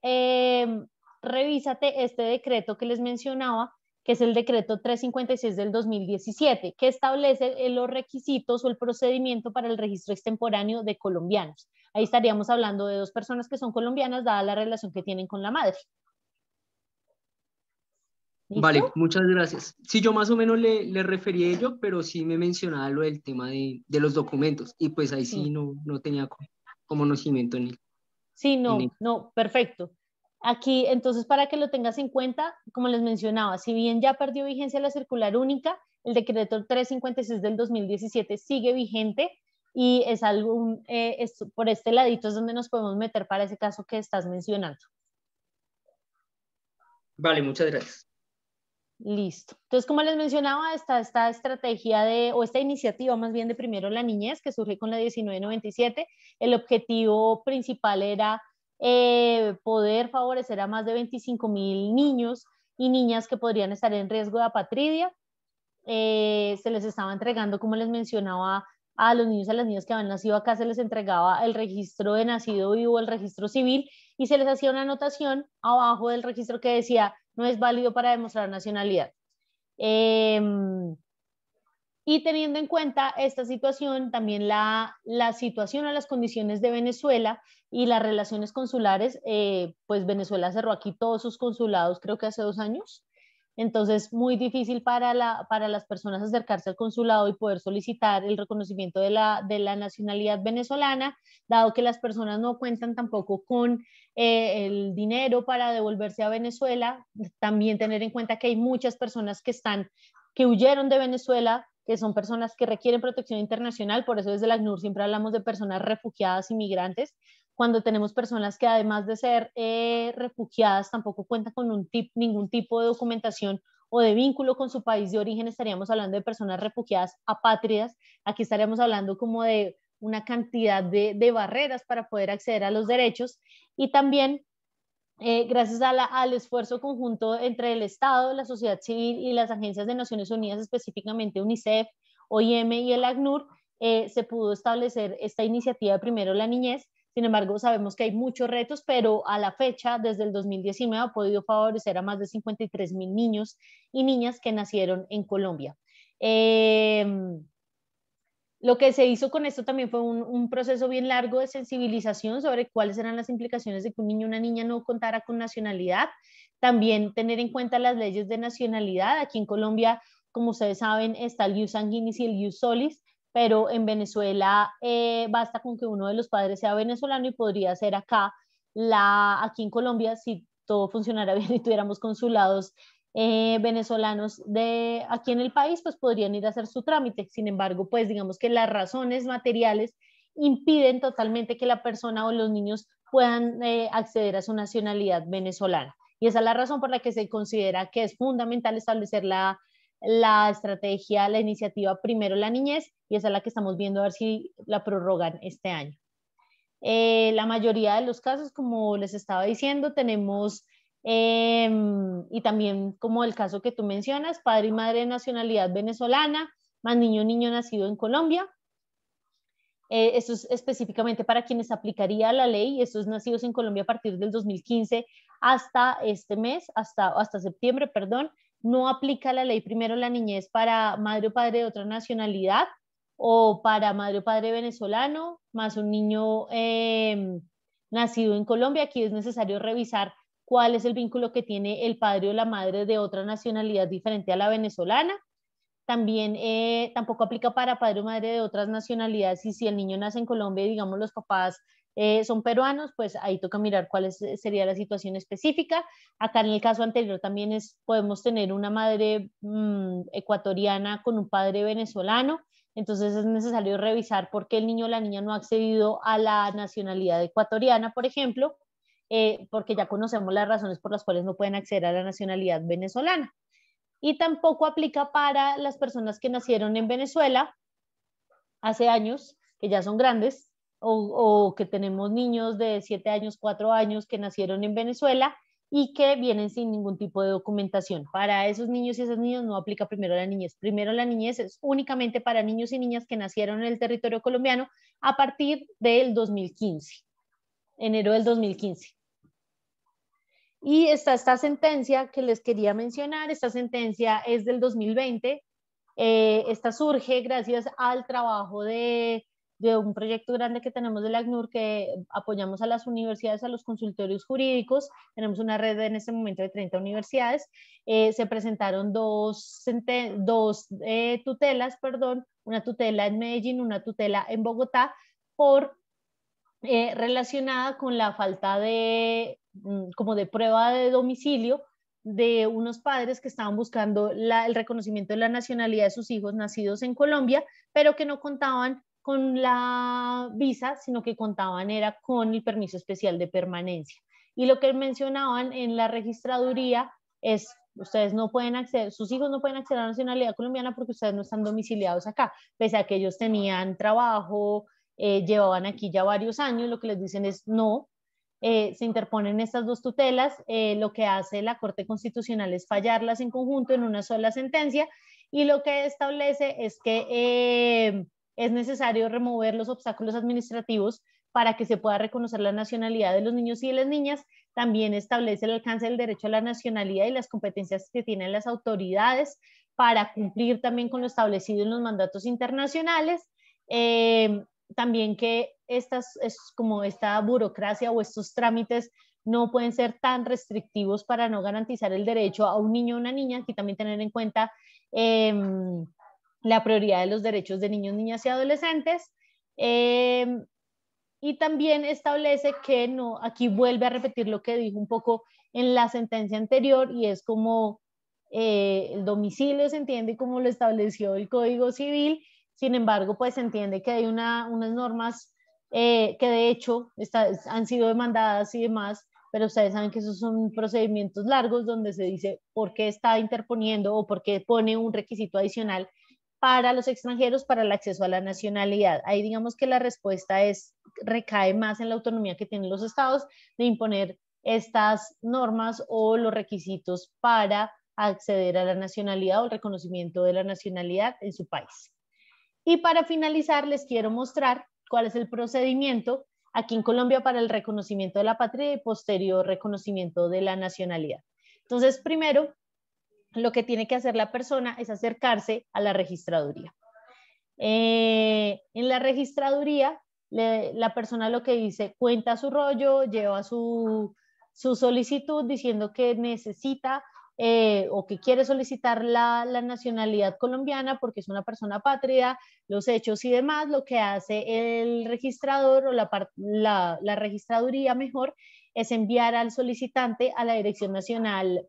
revísate este decreto que les mencionaba, que es el decreto 356 del 2017, que establece los requisitos o el procedimiento para el registro extemporáneo de colombianos. Ahí estaríamos hablando de dos personas que son colombianas, dada la relación que tienen con la madre. ¿Listo? Vale, muchas gracias. Sí, yo más o menos le referí a ello, pero sí me mencionaba lo del tema de los documentos, y pues ahí sí no tenía como conocimiento en él. Sí, no, perfecto. Aquí, entonces, para que lo tengas en cuenta, como les mencionaba, si bien ya perdió vigencia la circular única, el decreto 356 del 2017 sigue vigente y es algo, por este ladito es donde nos podemos meter para ese caso que estás mencionando. Vale, muchas gracias. Listo. Entonces, como les mencionaba, está esta estrategia o esta iniciativa más bien de Primero la Niñez, que surge con la 1997. El objetivo principal era poder favorecer a más de 25.000 niños y niñas que podrían estar en riesgo de apatridia. Se les estaba entregando, como les mencionaba, a los niños y a las niñas que habían nacido acá, se les entregaba el registro de nacido vivo, el registro civil, y se les hacía una anotación abajo del registro que decía no es válido para demostrar nacionalidad. Y teniendo en cuenta esta situación, también la situación o las condiciones de Venezuela y las relaciones consulares, pues Venezuela cerró aquí todos sus consulados, creo que hace 2 años. Entonces, muy difícil para las personas acercarse al consulado y poder solicitar el reconocimiento de la nacionalidad venezolana, dado que las personas no cuentan tampoco con el dinero para devolverse a Venezuela. También tener en cuenta que hay muchas personas que huyeron de Venezuela, que son personas que requieren protección internacional, por eso desde la ACNUR siempre hablamos de personas refugiadas y migrantes, cuando tenemos personas que además de ser refugiadas tampoco cuentan con ningún tipo de documentación o de vínculo con su país de origen, estaríamos hablando de personas refugiadas apátridas. Aquí estaríamos hablando como de una cantidad de barreras para poder acceder a los derechos, y también gracias al esfuerzo conjunto entre el Estado, la sociedad civil y las agencias de Naciones Unidas, específicamente UNICEF, OIM y el ACNUR, se pudo establecer esta iniciativa Primero la Niñez. Sin embargo, sabemos que hay muchos retos, pero a la fecha, desde el 2019, ha podido favorecer a más de 53.000 niños y niñas que nacieron en Colombia. Lo que se hizo con esto también fue un proceso bien largo de sensibilización sobre cuáles eran las implicaciones de que un niño o una niña no contara con nacionalidad. También tener en cuenta las leyes de nacionalidad. Aquí en Colombia, como ustedes saben, está el ius sanguinis y el ius solis, pero en Venezuela basta con que uno de los padres sea venezolano y podría ser acá. Aquí en Colombia, si todo funcionara bien y tuviéramos consulados venezolanos de aquí en el país, pues podrían ir a hacer su trámite. Sin embargo, pues digamos que las razones materiales impiden totalmente que la persona o los niños puedan acceder a su nacionalidad venezolana. Y esa es la razón por la que se considera que es fundamental establecer la estrategia, la iniciativa Primero la Niñez, y esa es la que estamos viendo a ver si la prorrogan este año. La mayoría de los casos, como les estaba diciendo, tenemos y también como el caso que tú mencionas, padre y madre de nacionalidad venezolana, más niño o niño nacido en Colombia. Esto es específicamente para quienes aplicaría la ley, estos nacidos en Colombia a partir del 2015 hasta este mes, hasta septiembre, perdón. No aplica la ley Primero la Niñez para madre o padre de otra nacionalidad o para madre o padre venezolano, más un niño nacido en Colombia. Aquí es necesario revisar cuál es el vínculo que tiene el padre o la madre de otra nacionalidad diferente a la venezolana. También tampoco aplica para padre o madre de otras nacionalidades, y si el niño nace en Colombia y digamos los papás son peruanos, pues ahí toca mirar cuál sería la situación específica. Acá en el caso anterior también podemos tener una madre ecuatoriana con un padre venezolano, entonces es necesario revisar por qué el niño o la niña no ha accedido a la nacionalidad ecuatoriana, por ejemplo, porque ya conocemos las razones por las cuales no pueden acceder a la nacionalidad venezolana. Y tampoco aplica para las personas que nacieron en Venezuela hace años, que ya son grandes, o que tenemos niños de 7 años, 4 años que nacieron en Venezuela y que vienen sin ningún tipo de documentación. Para esos niños y esas niñas no aplica Primero la Niñez. Primero la Niñez es únicamente para niños y niñas que nacieron en el territorio colombiano a partir del 2015, enero del 2015. Y está esta sentencia que les quería mencionar. Esta sentencia es del 2020. Esta surge gracias al trabajo de un proyecto grande que tenemos de la ACNUR, que apoyamos a las universidades, a los consultorios jurídicos. Tenemos una red en este momento de 30 universidades. Se presentaron dos tutelas, una tutela en Medellín, una tutela en Bogotá, relacionada con la falta como de prueba de domicilio de unos padres que estaban buscando el reconocimiento de la nacionalidad de sus hijos nacidos en Colombia, pero que no contaban con la visa, sino que contaban era con el permiso especial de permanencia. Y lo que mencionaban en la registraduría es: ustedes no pueden acceder, sus hijos no pueden acceder a la nacionalidad colombiana porque ustedes no están domiciliados acá, pese a que ellos tenían trabajo, llevaban aquí ya varios años. Lo que les dicen es no. Se interponen estas dos tutelas, lo que hace la Corte Constitucional es fallarlas en conjunto en una sola sentencia, y lo que establece es que es necesario remover los obstáculos administrativos para que se pueda reconocer la nacionalidad de los niños y de las niñas. También establece el alcance del derecho a la nacionalidad y las competencias que tienen las autoridades para cumplir también con lo establecido en los mandatos internacionales. También que es como esta burocracia o estos trámites no pueden ser tan restrictivos para no garantizar el derecho a un niño o una niña. Aquí también tener en cuenta la prioridad de los derechos de niños, niñas y adolescentes. Y también establece que no, aquí vuelve a repetir lo que dijo un poco en la sentencia anterior, y es como el domicilio se entiende como lo estableció el Código Civil. Sin embargo, pues se entiende que hay unas normas que de hecho han sido demandadas y demás, pero ustedes saben que esos son procedimientos largos donde se dice por qué está interponiendo o por qué pone un requisito adicional para los extranjeros para el acceso a la nacionalidad. Ahí digamos que la respuesta recae más en la autonomía que tienen los estados de imponer estas normas o los requisitos para acceder a la nacionalidad o el reconocimiento de la nacionalidad en su país. Y para finalizar, les quiero mostrar cuál es el procedimiento aquí en Colombia para el reconocimiento de la patria y posterior reconocimiento de la nacionalidad. Entonces, primero, lo que tiene que hacer la persona es acercarse a la registraduría. En la registraduría, la persona lo que dice, cuenta su rollo, lleva su solicitud diciendo que necesita o que quiere solicitar la nacionalidad colombiana porque es una persona patria, los hechos y demás. Lo que hace el registrador o la registraduría mejor es enviar al solicitante a la Dirección Nacional,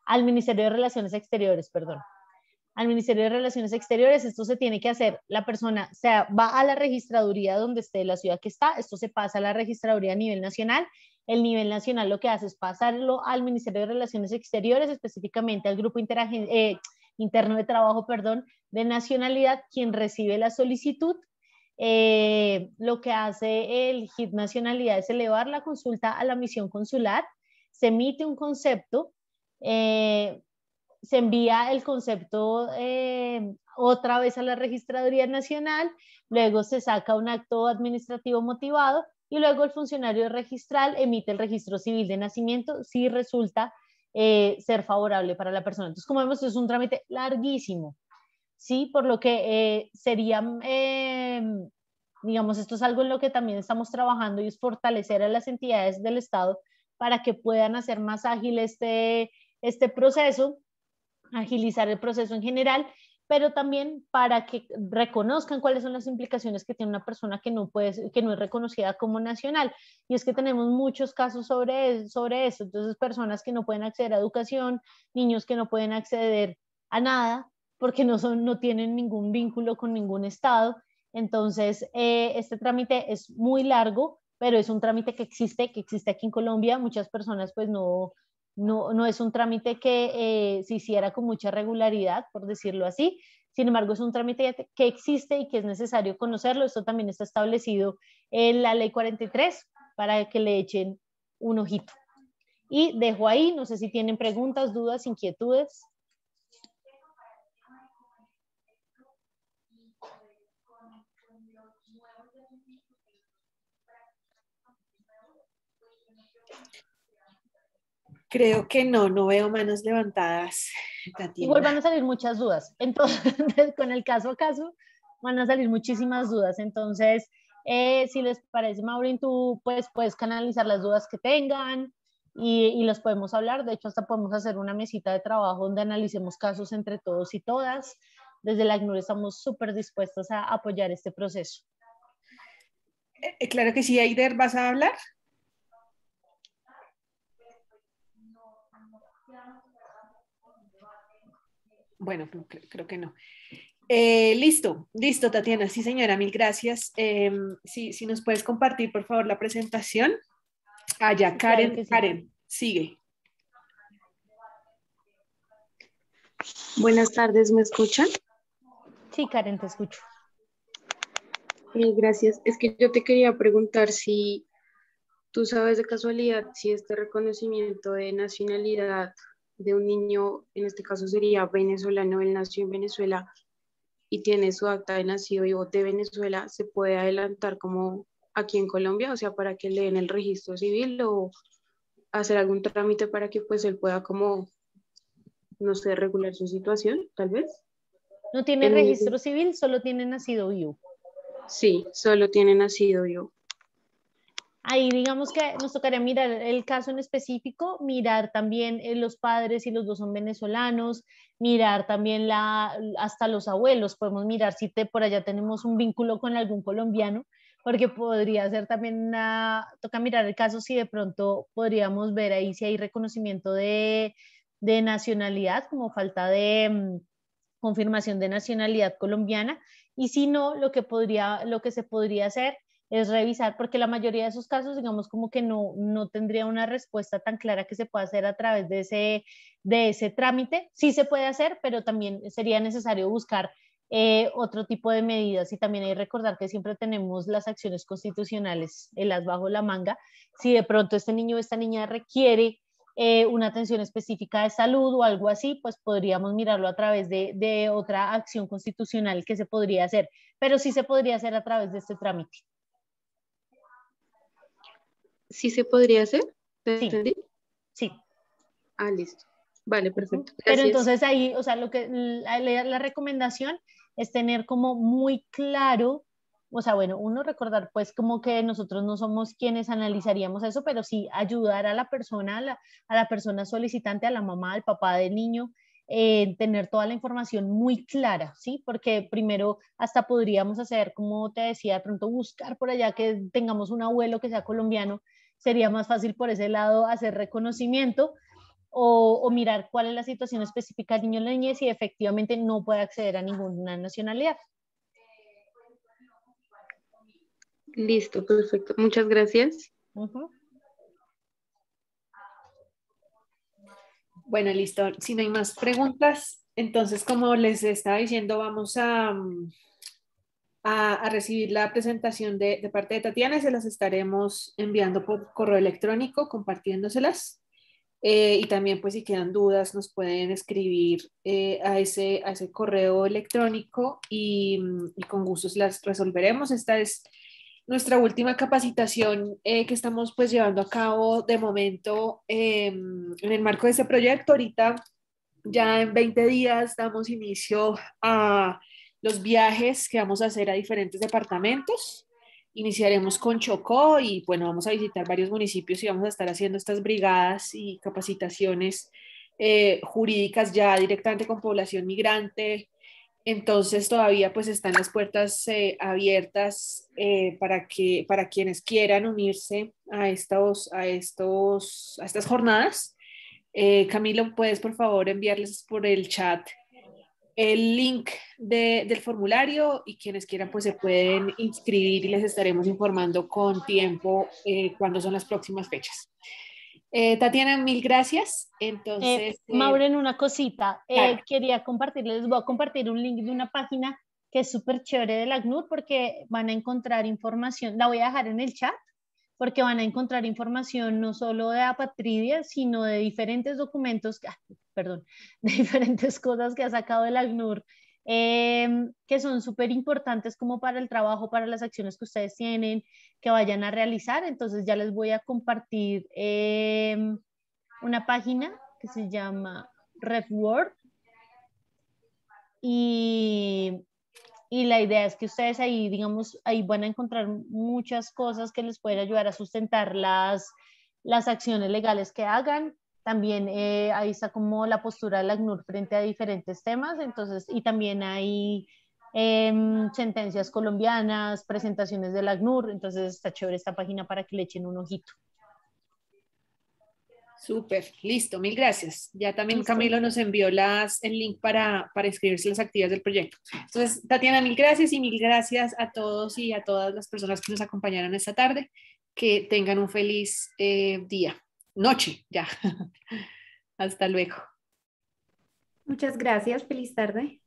al Ministerio de Relaciones Exteriores, perdón. Al Ministerio de Relaciones Exteriores. Esto se tiene que hacer, la persona va a la registraduría donde esté, la ciudad que está, esto se pasa a la registraduría a nivel nacional. El nivel nacional lo que hace es pasarlo al Ministerio de Relaciones Exteriores, específicamente al Grupo Interno de Trabajo, de Nacionalidad, quien recibe la solicitud. Lo que hace el JIT Nacionalidad es elevar la consulta a la misión consular, se emite un concepto, se envía el concepto otra vez a la Registraduría Nacional, luego se saca un acto administrativo motivado y luego el funcionario registral emite el registro civil de nacimiento si resulta ser favorable para la persona. Entonces, como vemos, es un trámite larguísimo, ¿sí? Por lo que sería, digamos, esto es algo en lo que también estamos trabajando y es fortalecer a las entidades del Estado para que puedan hacer más ágil este proceso, agilizar el proceso en general, pero también para que reconozcan cuáles son las implicaciones que tiene una persona que no es reconocida como nacional. Y es que tenemos muchos casos sobre eso. Entonces, personas que no pueden acceder a educación, niños que no pueden acceder a nada porque no tienen ningún vínculo con ningún estado. Entonces, este trámite es muy largo, pero es un trámite que existe aquí en Colombia. Muchas personas pues no es un trámite que se hiciera con mucha regularidad, por decirlo así. Sin embargo, es un trámite que existe y que es necesario conocerlo. Esto también está establecido en la Ley 43 para que le echen un ojito. Y dejo ahí, no sé si tienen preguntas, dudas, inquietudes. Creo que no veo manos levantadas, Tatiana. Igual van a salir muchas dudas. Entonces, con el caso a caso, van a salir muchísimas dudas. Entonces, si les parece, Maureen, tú pues, puedes canalizar las dudas que tengan y las podemos hablar. De hecho, hasta podemos hacer una mesita de trabajo donde analicemos casos entre todos y todas. Desde la ACNUR estamos súper dispuestos a apoyar este proceso. Claro que sí, Aider, ¿vas a hablar? Bueno, creo que no. Listo, Tatiana. Sí, señora, mil gracias. Si nos puedes compartir, por favor, la presentación. Ya, Karen, claro sí. Karen, sigue. Buenas tardes, ¿me escuchan? Sí, Karen, te escucho. Gracias. Es que yo te quería preguntar si tú sabes de casualidad si este reconocimiento de nacionalidad de un niño, en este caso sería venezolano, él nació en Venezuela y tiene su acta de nacido de Venezuela, ¿se puede adelantar como aquí en Colombia? O sea, para que le den el registro civil o hacer algún trámite para que pues él pueda como, no sé, regular su situación, tal vez. ¿No tiene registro civil? Solo tiene nacido vivo. Sí, solo tiene nacido vivo. Ahí digamos que nos tocaría mirar el caso en específico, mirar también los padres si los dos son venezolanos, mirar también hasta los abuelos, podemos mirar si por allá tenemos un vínculo con algún colombiano, porque podría ser también toca mirar el caso si de pronto podríamos ver ahí si hay reconocimiento de nacionalidad, como falta de confirmación de nacionalidad colombiana, y si no, lo que se podría hacer es revisar, porque la mayoría de esos casos, digamos, como que no tendría una respuesta tan clara que se pueda hacer a través de ese trámite. Sí se puede hacer, pero también sería necesario buscar otro tipo de medidas. Y también hay que recordar que siempre tenemos las acciones constitucionales, las bajo la manga. Si de pronto este niño o esta niña requiere una atención específica de salud o algo así, pues podríamos mirarlo a través de otra acción constitucional que se podría hacer, pero sí se podría hacer a través de este trámite. ¿Sí se podría hacer? ¿Te Sí, entendí? sí. Ah, listo. Vale, perfecto. Pero Gracias. entonces ahí, o sea, la recomendación es tener como muy claro, o sea, bueno, uno recordar pues como que nosotros no somos quienes analizaríamos eso, pero sí ayudar a la persona, a la persona solicitante, a la mamá, al papá del niño, tener toda la información muy clara, ¿sí? Porque primero hasta podríamos hacer, como te decía, de pronto buscar por allá que tengamos un abuelo que sea colombiano, sería más fácil por ese lado hacer reconocimiento o mirar cuál es la situación específica del niño o la niñez y efectivamente no puede acceder a ninguna nacionalidad. Listo, perfecto. Muchas gracias. Bueno, listo. Si no hay más preguntas, entonces, como les estaba diciendo, vamos a recibir la presentación de parte de Tatiana y se las estaremos enviando por correo electrónico, compartiéndoselas. Y también, pues, si quedan dudas, nos pueden escribir a ese correo electrónico y con gusto se las resolveremos. Esta es nuestra última capacitación que estamos, pues, llevando a cabo de momento en el marco de este proyecto. Ahorita, ya en 20 días, damos inicio a los viajes que vamos a hacer a diferentes departamentos. Iniciaremos con Chocó y bueno, vamos a visitar varios municipios y vamos a estar haciendo estas brigadas y capacitaciones jurídicas ya directamente con población migrante. Entonces todavía pues están las puertas abiertas para quienes quieran unirse a a estas jornadas. Camilo, ¿puedes por favor enviarles por el chat el link del formulario y quienes quieran pues se pueden inscribir y les estaremos informando con tiempo cuándo son las próximas fechas. Tatiana, mil gracias. Entonces, Maureen, una cosita, claro. quería compartirles, les voy a compartir un link de una página que es súper chévere del ACNUR porque van a encontrar información, la voy a dejar en el chat, porque van a encontrar información no solo de Apatridia, sino de diferentes documentos, perdón, de diferentes cosas que ha sacado el ACNUR, que son súper importantes como para el trabajo, para las acciones que ustedes tienen, que vayan a realizar. Entonces ya les voy a compartir una página que se llama RedWord y la idea es que ustedes ahí, digamos, ahí van a encontrar muchas cosas que les pueden ayudar a sustentar las acciones legales que hagan. También ahí está como la postura del ACNUR frente a diferentes temas, entonces, y también hay sentencias colombianas, presentaciones del ACNUR, entonces está chévere esta página para que le echen un ojito. Súper, listo, mil gracias. Ya también ¿Listo? Camilo nos envió el link para inscribirse en las actividades del proyecto. Entonces, Tatiana, mil gracias y mil gracias a todos y a todas las personas que nos acompañaron esta tarde. Que tengan un feliz día, noche ya. Hasta luego. Muchas gracias. Feliz tarde.